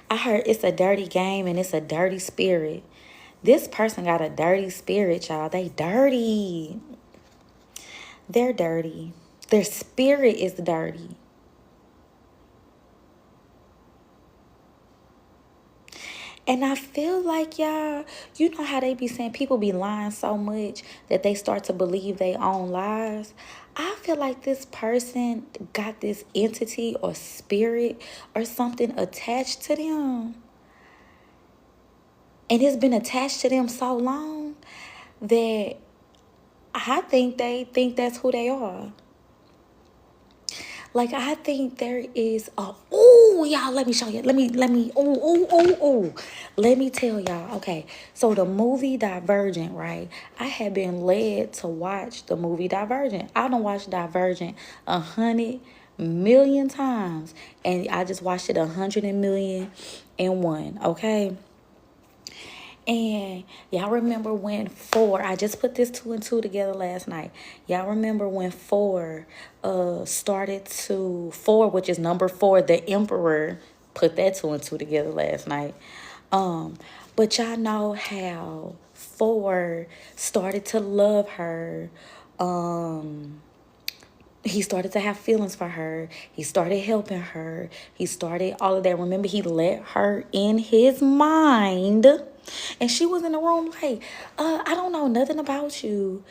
I heard it's a dirty game and it's a dirty spirit. This person got a dirty spirit, y'all. They dirty. They're dirty. Their spirit is dirty. And I feel like, y'all, you know how they be saying people be lying so much that they start to believe their own lies? I feel like this person got this entity or spirit or something attached to them. And it's been attached to them so long that I think they think that's who they are. Like, I think there is a, ooh, y'all, let me show you. Let me, ooh. Let me tell y'all. Okay, so the movie Divergent, right? I had been led to watch the movie Divergent. I done watched Divergent 100 million times. And I just watched it 100 million and one, okay? And y'all remember when 4, I just put this 2 and 2 together last night. Y'all remember when 4 started to, 4, which is number 4, the Emperor, put that 2 and 2 together last night. But y'all know how 4 started to love her. He started to have feelings for her. He started helping her. He started all of that. Remember, he let her in his mind. And she was in the room like, I don't know nothing about you.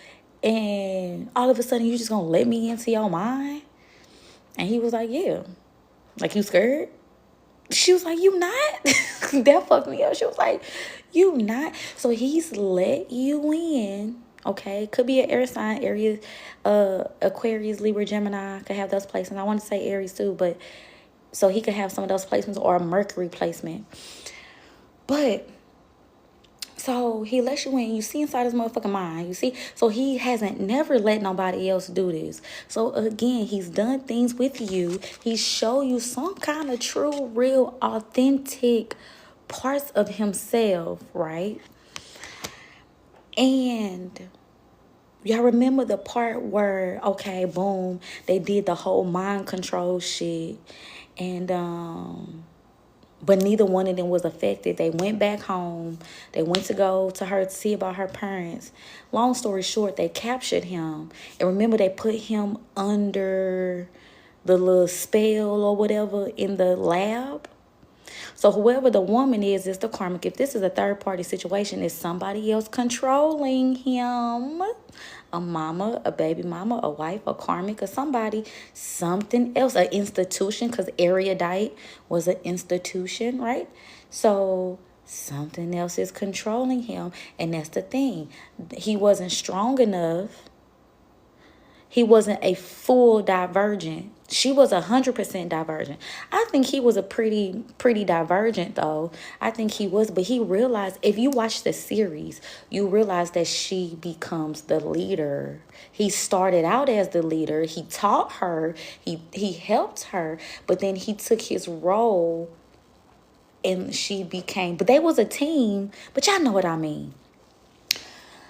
And all of a sudden, you just gonna let me into your mind? And he was like, yeah. Like, you scared? She was like, you not? That fucked me up. She was like, you not? So he's let you in. Okay, could be an air sign, Aries, Aquarius, Libra, Gemini, could have those placements. I want to say Aries too, but so he could have some of those placements or a Mercury placement. But so he lets you in. You see inside his motherfucking mind. You see? So he hasn't never let nobody else do this. So again, he's done things with you. He showed you some kind of true, real, authentic parts of himself, right? And y'all remember the part where, okay, boom, they did the whole mind control shit. And, but neither one of them was affected. They went back home. They went to go to her to see about her parents. Long story short, they captured him. And remember, they put him under the little spell or whatever in the lab. So whoever the woman is the karmic. If this is a third party situation, it's somebody else controlling him. A mama, a baby mama, a wife, a karmic, or somebody, something else, an institution, because erudite was an institution, right? So something else is controlling him. And that's the thing. He wasn't strong enough. He wasn't a full divergent. She was 100% divergent. I think he was a pretty divergent though. I think he was, but he realized, if you watch the series, you realize that she becomes the leader. He started out as the leader. He taught her. He helped her, but then he took his role and she became, but they was a team, but y'all know what I mean.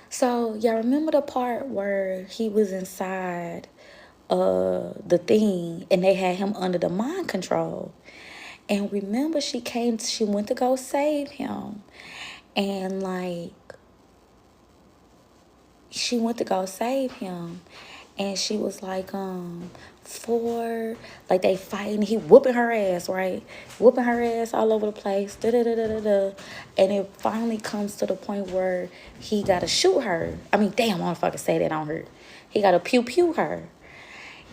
So y'all remember the part where he was inside the thing and they had him under the mind control? And remember, she went to go save him. And like, she went to go save him. And she was like, like they fighting, he whooping her ass, right? Whooping her ass all over the place. And it finally comes to the point where he gotta shoot her. I mean, damn, I don't fucking say that on her. He gotta pew her.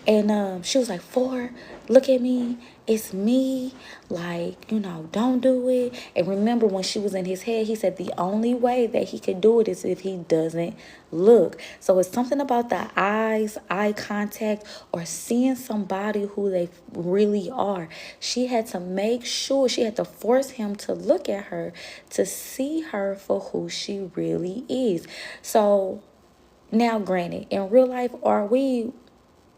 And she was like, 4, look at me. It's me. Like, don't do it. And remember, when she was in his head, he said the only way that he could do it is if he doesn't look. So it's something about the eyes, eye contact, or seeing somebody who they really are. She had to make sure, she had to force him to look at her, to see her for who she really is. So now, granted, in real life,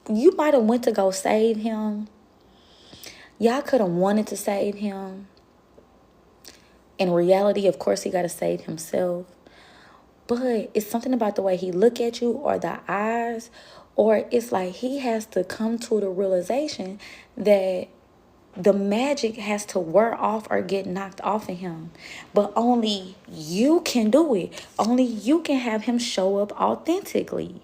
you might have went to go save him. Y'all could have wanted to save him. In reality, of course, he got to save himself. But it's something about the way he look at you, or the eyes, or it's like he has to come to the realization that the magic has to wear off or get knocked off of him. But only you can do it. Only you can have him show up authentically.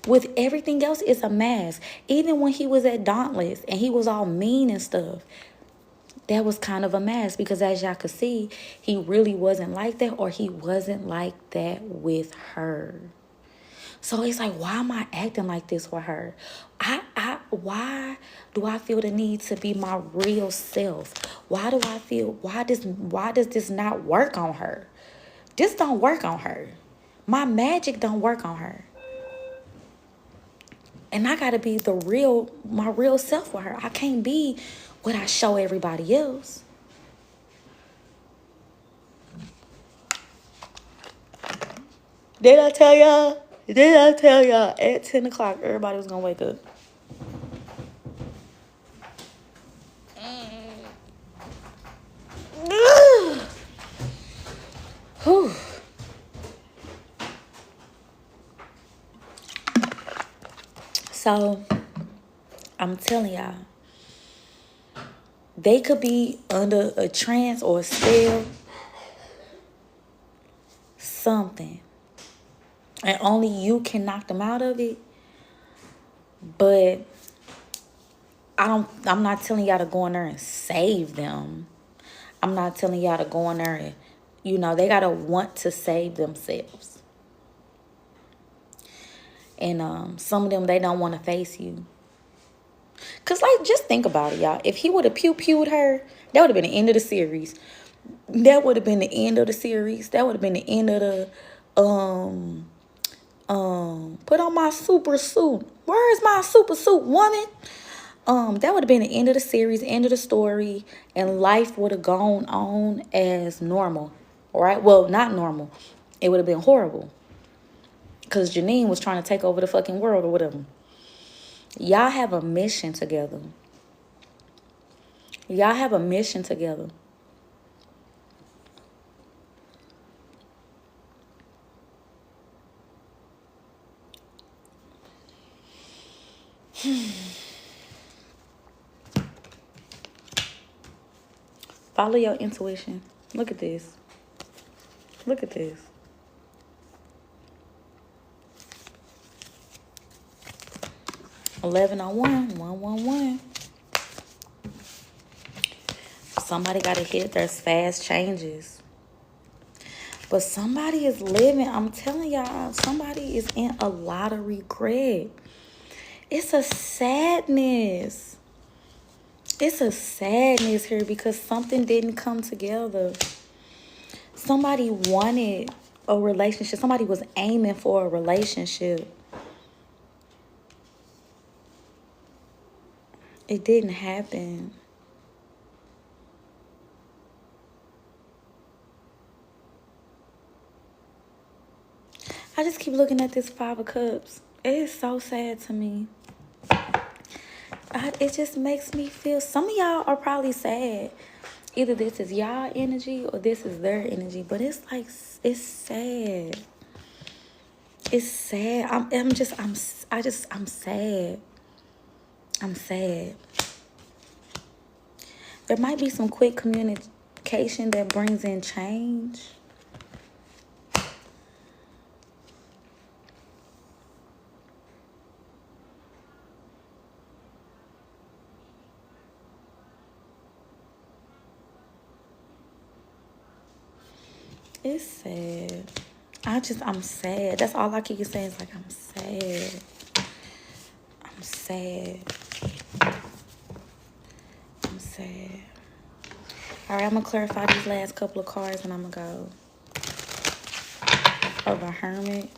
With everything else, it's a mask. Even when he was at Dauntless and he was all mean and stuff, that was kind of a mask, because as y'all could see, he really wasn't like that, or he wasn't like that with her. So it's like, why am I acting like this with her? Why do I feel the need to be my real self? Why does this not work on her? This don't work on her. My magic don't work on her. And I gotta be my real self with her. I can't be what I show everybody else. Did I tell y'all? At 10 o'clock, everybody was gonna wake up? Whew. So, I'm telling y'all, they could be under a trance or a spell, something, and only you can knock them out of it. But I'm not telling y'all to go in there and save them. I'm not telling y'all to go in there and, they gotta want to save themselves. And some of them, they don't want to face you. Cause just think about it, y'all. If he would have pew-pewed her, that would have been the end of the series. That would have been the end of the series. That would have been the end of the put on my super suit. Where is my super suit, woman? That would have been the end of the series, end of the story, and life would have gone on as normal. Right? Well, not normal. It would have been horrible. Because Janine was trying to take over the fucking world or whatever. Y'all have a mission together. Y'all have a mission together. Follow your intuition. Look at this. Look at this. $1101-111. Somebody got to hit. There's fast changes. But somebody is living. I'm telling y'all, somebody is in a lot of regret. It's a sadness. It's a sadness here because something didn't come together. Somebody wanted a relationship. Somebody was aiming for a relationship. It didn't happen. I just keep looking at this 5 of Cups. It is so sad to me. It just makes me feel... Some of y'all are probably sad. Either this is y'all energy or this is their energy. But it's like... It's sad. It's sad. I'm sad. I'm sad. There might be some quick communication that brings in change. It's sad. I'm sad. That's all I keep saying is like, I'm sad. I'm sad. I'm sad. All right, I'm going to clarify these last couple of cards and I'm going to go over Hermit.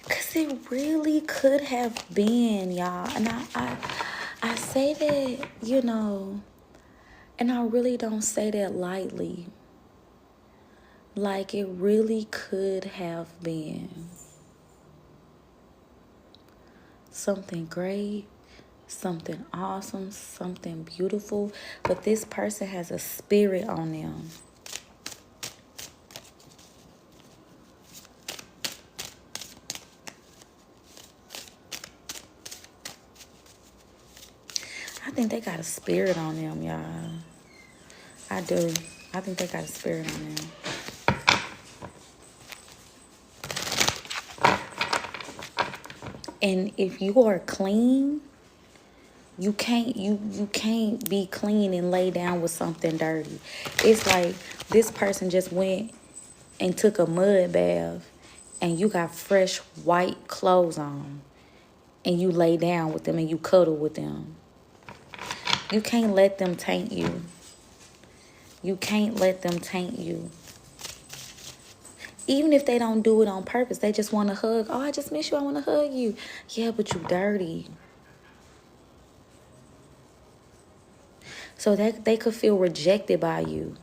Because it really could have been, y'all. And I say that, and I really don't say that lightly. Like, it really could have been something great, something awesome, something beautiful. But this person has a spirit on them. think they got a spirit on them, y'all. I do. I think they got a spirit on them. And if you are clean, you can't be clean and lay down with something dirty. It's like this person just went and took a mud bath and you got fresh white clothes on and you lay down with them and you cuddle with them. You can't let them taint you. You can't let them taint you. Even if they don't do it on purpose, they just want to hug. Oh, I just miss you. I want to hug you. Yeah, but you dirty. So that they could feel rejected by you.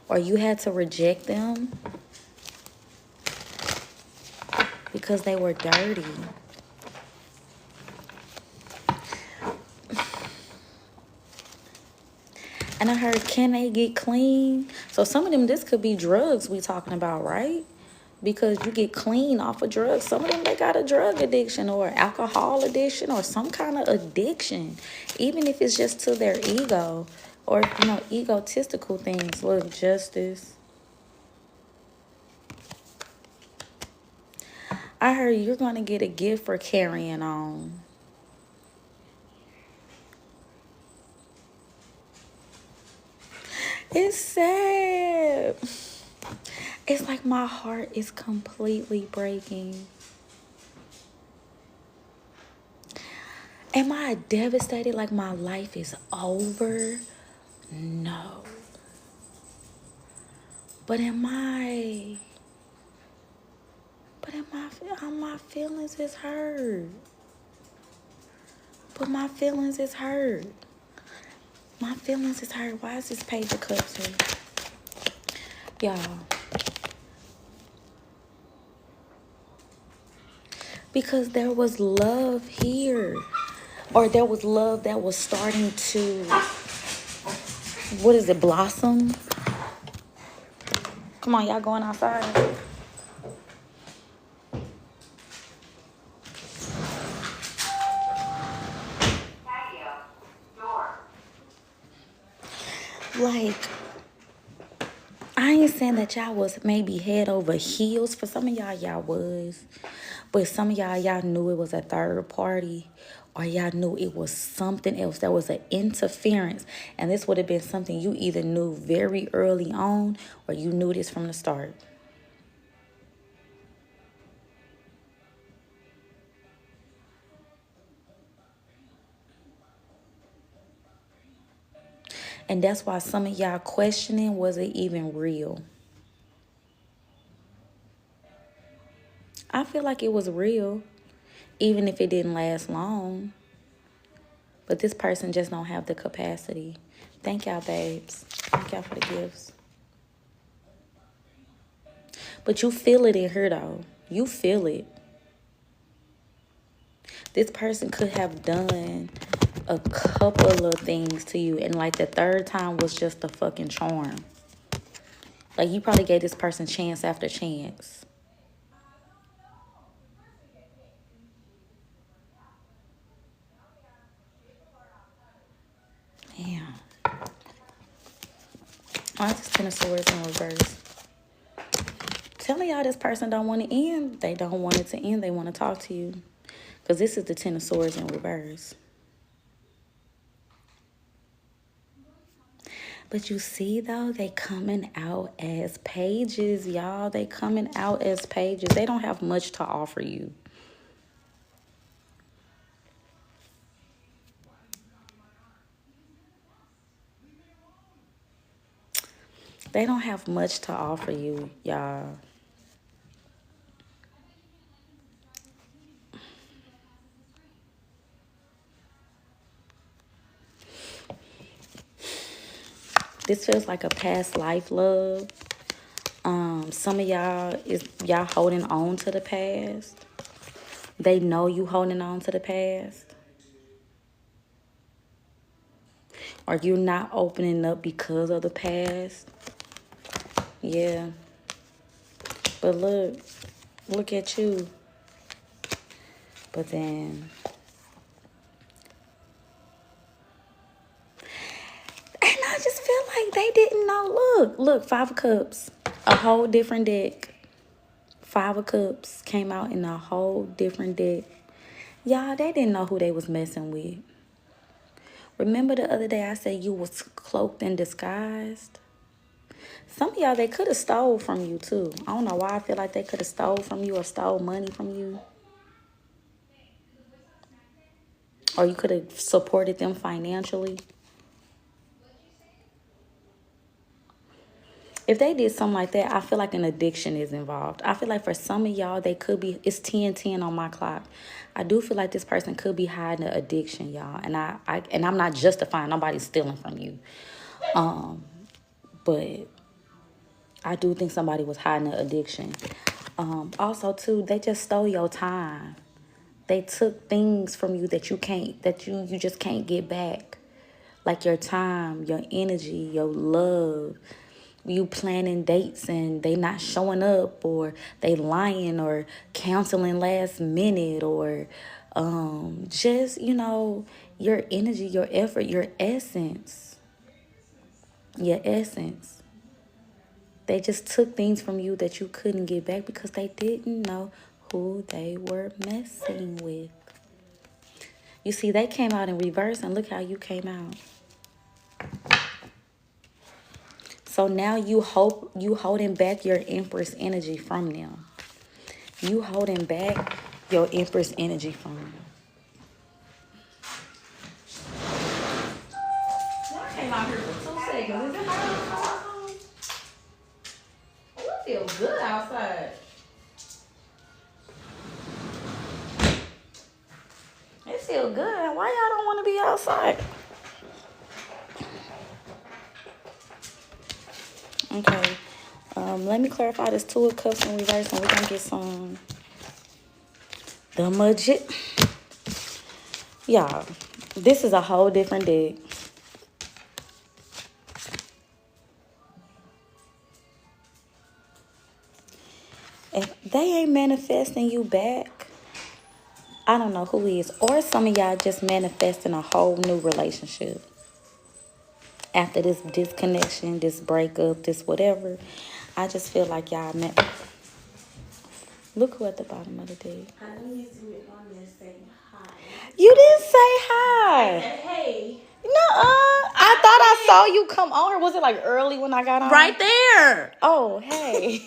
Or you had to reject them because they were dirty. And I heard, can they get clean? So some of them, this could be drugs we talking about, right? Because you get clean off of drugs. Some of them, they got a drug addiction or alcohol addiction or some kind of addiction. Even if it's just to their ego or, you know, egotistical things. Look, justice. I heard you're going to get a gift for carrying on. It's sad. It's like my heart is completely breaking. Am I devastated like my life is over? No. But my feelings is hurt. But my feelings is hurt. My feelings is hurt. Why is this page of cups here? Y'all. Because there was love here. Or there was love that was starting to, what is it, blossom? Come on, y'all going outside? Like, I ain't saying that y'all was maybe head over heels. For some of y'all was. But some of y'all knew it was a third party. Or y'all knew it was something else. There was an interference. And this would have been something you either knew very early on. Or you knew this from the start. And that's why some of y'all questioning, was it even real? I feel like it was real, even if it didn't last long. But this person just don't have the capacity. Thank y'all, babes. Thank y'all for the gifts. But you feel it in her, though. You feel it. This person could have done a couple of things to you, and like the third time was just a fucking charm. Like you probably gave this person chance after chance. Damn. Why is this Ten of Swords in reverse? Telling y'all this person don't want to end. They don't want it to end. They want to talk to you. Because this is the Ten of Swords in reverse. But you see, though, they coming out as pages, y'all. They coming out as pages. They don't have much to offer you. They don't have much to offer you, y'all. This feels like a past life love. Some of y'all holding on to the past. They know you holding on to the past. Or you're not opening up because of the past. Yeah. But look at you. But then they didn't know. Look, Five of Cups. A whole different deck. Five of Cups came out in a whole different deck. Y'all, they didn't know who they was messing with. Remember the other day I said you was cloaked and disguised? Some of y'all, they could have stole from you too. I don't know why I feel like they could have stole from you or stole money from you. Or you could have supported them financially. If they did something like that, I feel like an addiction is involved. I feel like for some of y'all, they could be, it's 10:10 on my clock. I do feel like this person could be hiding an addiction, y'all. And I'm not justifying nobody stealing from you. But I do think somebody was hiding an addiction. Also too, they just stole your time. They took things from you that you just can't get back. Like your time, your energy, your love. You planning dates and they not showing up, or they lying, or canceling last minute, or just, your energy, your effort, your essence. Your essence. They just took things from you that you couldn't get back because they didn't know who they were messing with. You see, they came out in reverse, and look how you came out. So now you holding back your Empress energy from them. You holding back your Empress energy from them. I came out here for 2 seconds. Is it hot? It feels good outside. It feels good. Why y'all don't want to be outside? Okay. Let me clarify this 2 of Cups in reverse, and we're going to get some. The Magician. Y'all, this is a whole different deck. If they ain't manifesting you back, I don't know who is. Or some of y'all just manifesting a whole new relationship. After this disconnection, this breakup, this whatever. I just feel like y'all met. Look who at the bottom of the deck. You didn't say hi. I said, hey. Nuh-uh. I thought I saw you come on. Or was it like early when I got on? Right there. Oh, hey.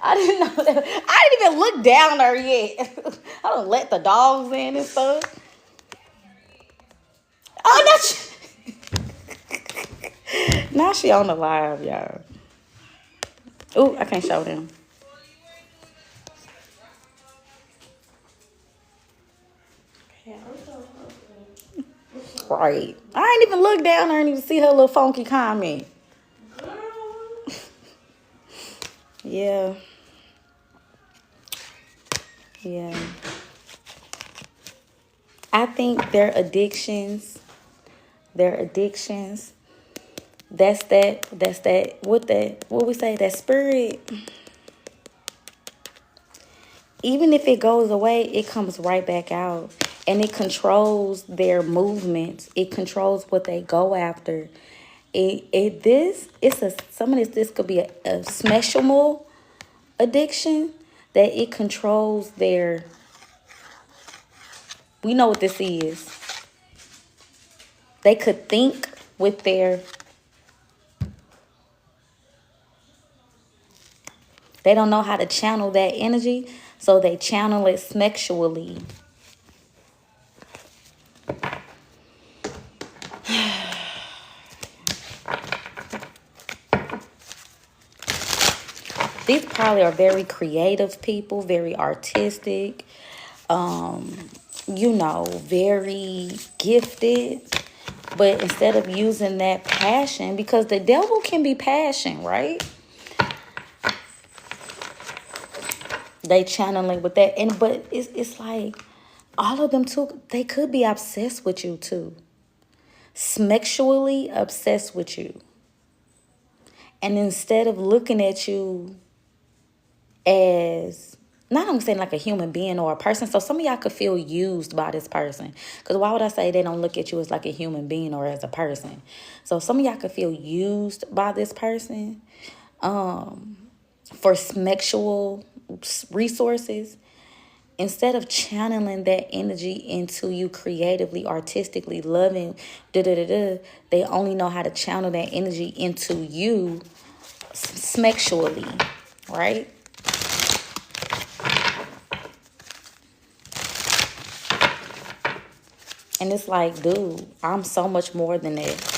I didn't know that. I didn't even look down there yet. I don't let the dogs in and stuff. Oh, now she on the live, y'all. Ooh, I can't show them. Right. I ain't even look down there and even see her little funky comment. Yeah. Yeah. I think their addictions. That's that, what we say, that spirit. Even if it goes away, it comes right back out. And it controls their movements. It controls what they go after. This could be a special addiction, that it controls their, we know what this is. They could think with their, they don't know how to channel that energy, so they channel it sexually. These probably are very creative people, very artistic, very gifted. But instead of using that passion, because the devil can be passion, right? They channeling with that. But it's like all of them too, they could be obsessed with you too. Sexually obsessed with you. And instead of looking at you as not I'm saying like a human being or a person. So some of y'all could feel used by this person. Because why would I say they don't look at you as like a human being or as a person? So some of y'all could feel used by this person for sexual resources. Instead of channeling that energy into you creatively, artistically, loving, they only know how to channel that energy into you sexually, right? And it's like, dude, I'm so much more than that.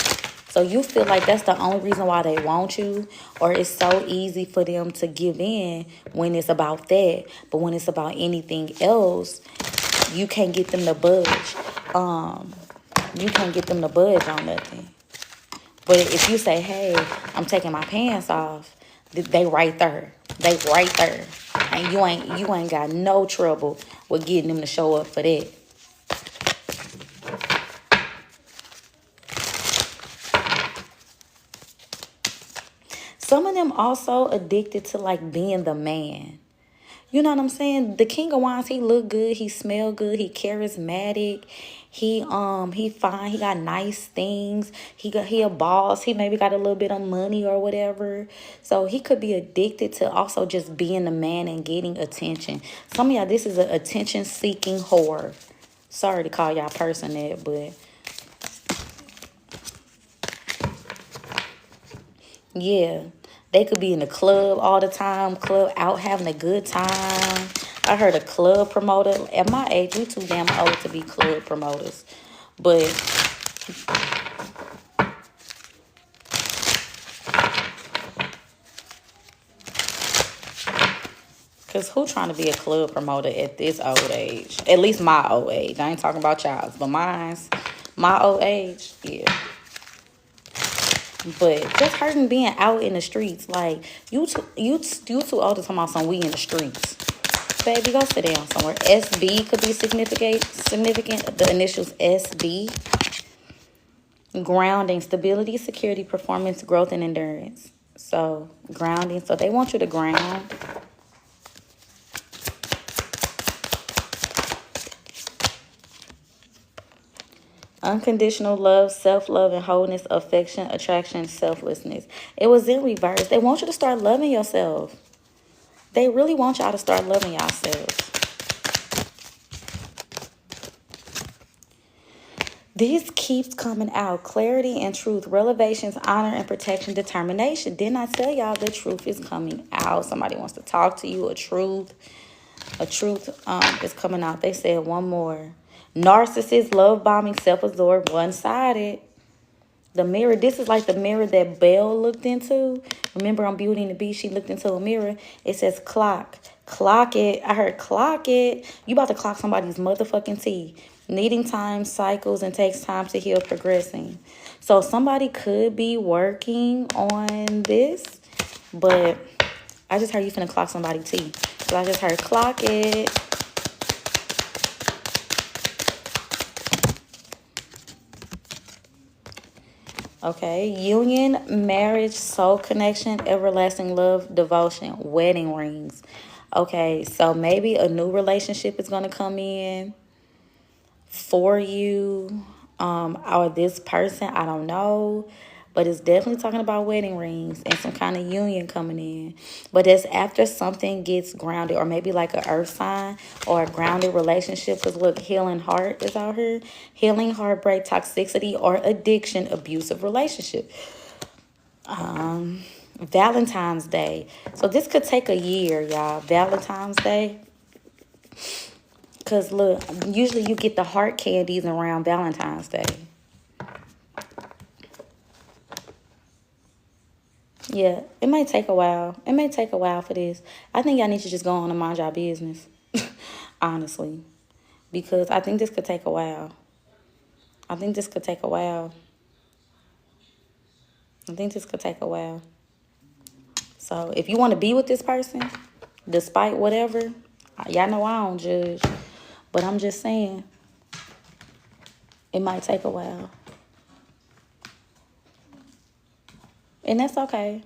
So you feel like that's the only reason why they want you, or it's so easy for them to give in when it's about that. But when it's about anything else, you can't get them to budge. You can't get them to budge on nothing. But if you say, hey, I'm taking my pants off, they right there. They right there. And you ain't got no trouble with getting them to show up for that. Some of them also addicted to like being the man. You know what I'm saying? The King of Wands, he look good, he smell good, he charismatic, he fine, he got nice things, he a boss, he maybe got a little bit of money or whatever. So he could be addicted to also just being the man and getting attention. Some of y'all, this is an attention seeking whore. Sorry to call y'all person that, but yeah, they could be in the club all the time, club out having a good time. I heard a club promoter. At my age, we too damn old to be club promoters. But because who trying to be a club promoter at this old age? At least my old age. I ain't talking about y'all's, but my old age, yeah. But just hurting being out in the streets. Like, you too old to talk about some we in the streets. Baby, go sit down somewhere. SB could be significant. The initials SB. Grounding, stability, security, performance, growth, and endurance. So, grounding. So, they want you to ground. Unconditional love, self-love, and wholeness, affection, attraction, selflessness. It was in reverse. They want you to start loving yourself. They really want y'all to start loving yourselves. This keeps coming out. Clarity and truth. Revelations, honor and protection, determination. Didn't I tell y'all the truth is coming out? Somebody wants to talk to you. A truth is coming out. They said one more. Narcissist, love bombing, self-absorbed, one-sided. The mirror, this is like the mirror that Belle looked into. Remember on Beauty and the Beast, she looked into a mirror. It says clock. Clock it. I heard clock it. You about to clock somebody's motherfucking teeth. Needing time, cycles, and takes time to heal, progressing. So somebody could be working on this, but I just heard you finna clock somebody's teeth. So I just heard clock it. Okay, union, marriage, soul connection, everlasting love, devotion, wedding rings. Okay, so maybe a new relationship is going to come in for you, or this person, I don't know. But it's definitely talking about wedding rings and some kind of union coming in. But it's after something gets grounded, or maybe like an earth sign or a grounded relationship. Because look, healing heart is out here. Healing, heartbreak, toxicity, or addiction, abusive relationship. Valentine's Day. So this could take a year, y'all. Valentine's Day. Because look, usually you get the heart candies around Valentine's Day. Yeah, it might take a while. It may take a while for this. I think y'all need to just go on and mind your business. Honestly. Because I think this could take a while. I think this could take a while. So if you want to be with this person, despite whatever, y'all know I don't judge. But I'm just saying, it might take a while. And that's okay.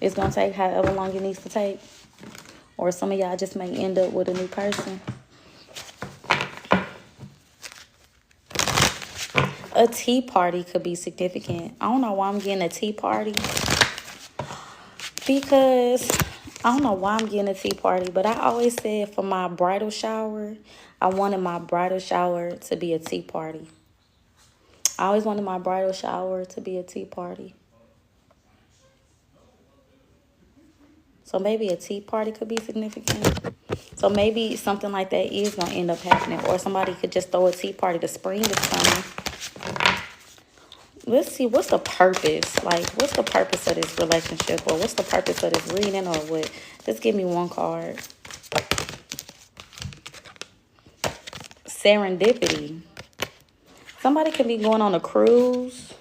It's going to take however long it needs to take. Or some of y'all just may end up with a new person. A tea party could be significant. I don't know why I'm getting a tea party. Because I don't know why I'm getting a tea party, but I always said for my bridal shower, I wanted my bridal shower to be a tea party. I always wanted my bridal shower to be a tea party. So maybe a tea party could be significant. So maybe something like that is going to end up happening. Or somebody could just throw a tea party. The spring is coming. Let's see, what's the purpose? Like, what's the purpose of this relationship? Or what's the purpose of this reading? Or what? Just give me one card. Serendipity. Somebody could be going on a cruise.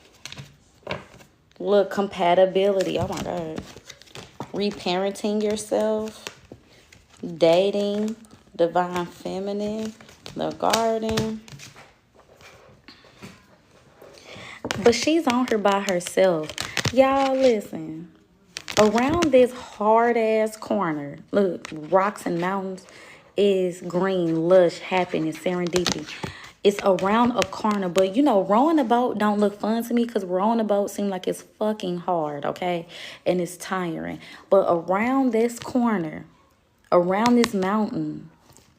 Look, compatibility. Oh, my God. Reparenting yourself. Dating. Divine feminine. The garden. But she's on here by herself. Y'all, listen. Around this hard-ass corner, look, rocks and mountains, is green, lush, happiness, serendipity. It's around a corner, but, you know, rowing a boat don't look fun to me because rowing a boat seems like it's fucking hard, okay? And it's tiring. But around this corner, around this mountain,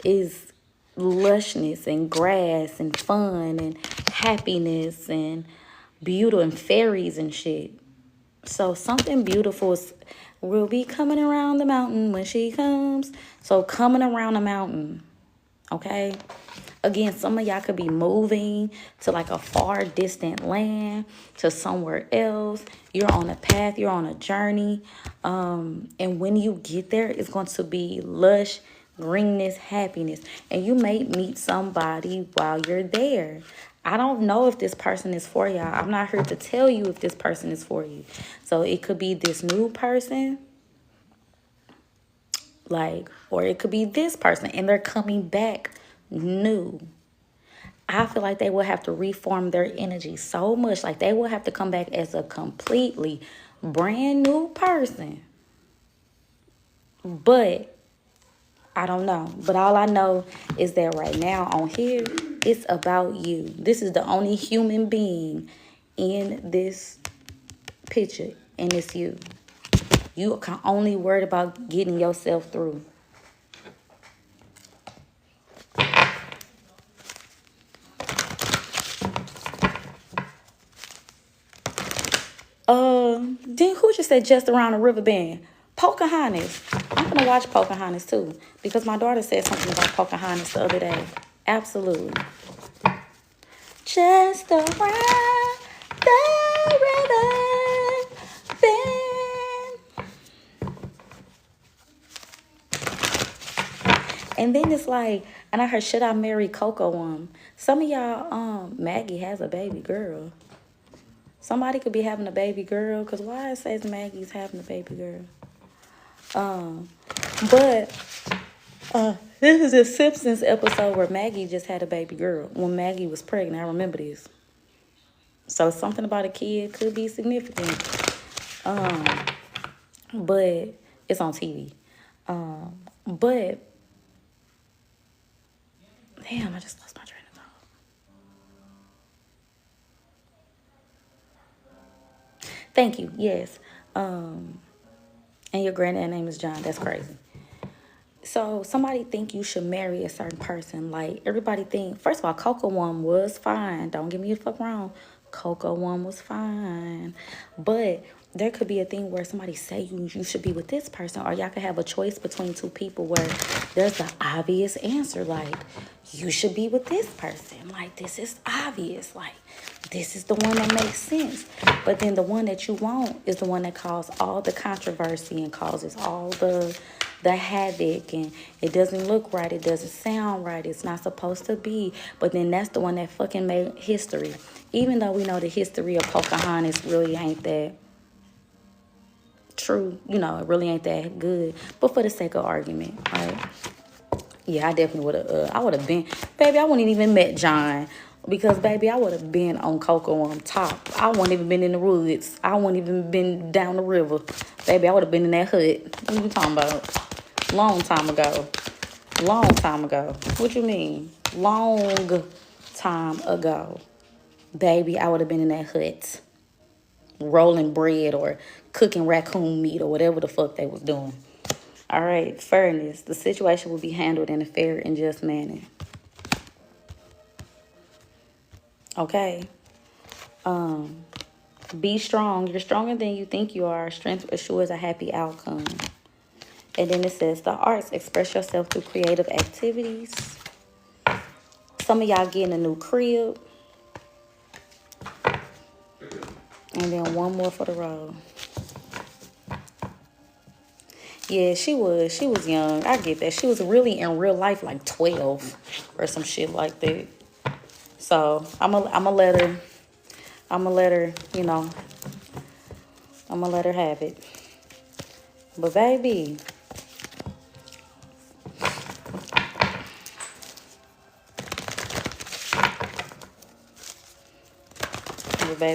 is lushness and grass and fun and happiness and beauty and fairies and shit. So something beautiful will be coming around the mountain when she comes. So coming around the mountain, okay? Again, some of y'all could be moving to like a far distant land, to somewhere else. You're on a path, you're on a journey. And when you get there, it's going to be lush, greenness, happiness. And you may meet somebody while you're there. I don't know if this person is for y'all. I'm not here to tell you if this person is for you. So it could be this new person, like, or it could be this person and they're coming back new. I feel like they will have to reform their energy so much. Like they will have to come back as a completely brand new person. But I don't know. But all I know is that right now on here, it's about you. This is the only human being in this picture, and it's you. You can only worry about getting yourself through. Then who just said just around the river bend? Pocahontas. I'm gonna watch Pocahontas too because my daughter said something about Pocahontas the other day. Absolutely. Just around the river bend. And then it's like, and I heard, should I marry Coco? Some of y'all, Maggie has a baby girl. Somebody could be having a baby girl, because why it says Maggie's having a baby girl? But this is a Simpsons episode where Maggie just had a baby girl. When Maggie was pregnant, I remember this. So something about a kid could be significant. But it's on TV. But damn, I just lost my train of thought. Thank you. Yes. And your granddad name is John. That's crazy. So somebody think you should marry a certain person. Like everybody think, first of all, Coco one was fine. Don't get me the fuck wrong. Coco one was fine. But there could be a thing where somebody say you should be with this person, or y'all could have a choice between two people where there's the obvious answer, like you should be with this person. Like this is obvious. Like this is the one that makes sense. But then the one that you want is the one that causes all the controversy and causes all the havoc, and it doesn't look right, it doesn't sound right, it's not supposed to be. But then that's the one that fucking made history. Even though we know the history of Pocahontas really ain't that true, you know, it really ain't that good. But for the sake of argument, right? Yeah, I definitely would have, I would have been, baby, I wouldn't even met John. Because, baby, I would have been on Coco on top. I wouldn't even been in the woods. I wouldn't even been down the river. Baby, I would have been in that hut. What are you talking about? Long time ago. Long time ago. What you mean? Long time ago. Baby, I would have been in that hut. Rolling bread or cooking raccoon meat or whatever the fuck they was doing. All right, fairness. The situation will be handled in a fair and just manner. Okay. Be strong. You're stronger than you think you are. Strength assures a happy outcome. And then it says the arts, express yourself through creative activities. Some of y'all getting a new crib. And then one more for the road. Yeah, she was. She was young. I get that. She was really in real life like 12 or some shit like that. So I'ma let her, you know, I'ma let her have it. But baby,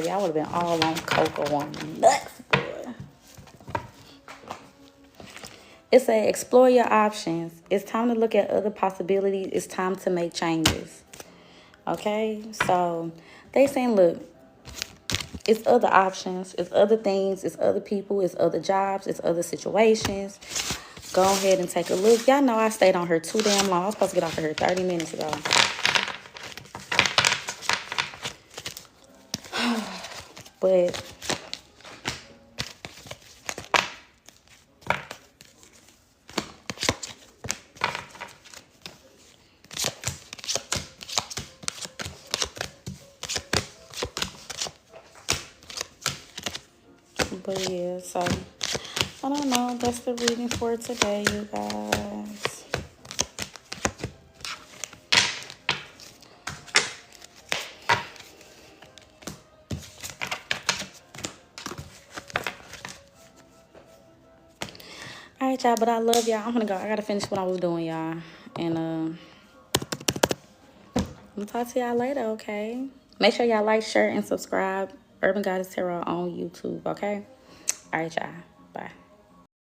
I would have been all on Coco on nuts, boy. It says explore your options. It's time to look at other possibilities. It's time to make changes. Okay, so they saying, look, it's other options, it's other things, it's other people, it's other jobs, it's other situations. Go ahead and take a look. Y'all know I stayed on her too damn long. I was supposed to get off of her 30 minutes ago. But yeah, so I don't know. That's the reading for today, you guys. All right, y'all, but I love y'all. I'm gonna go. I gotta finish what I was doing, y'all. And I'm gonna talk to y'all later, okay? Make sure y'all like, share, and subscribe. Urban Goddess Tarot on YouTube, okay? All right, y'all. Bye.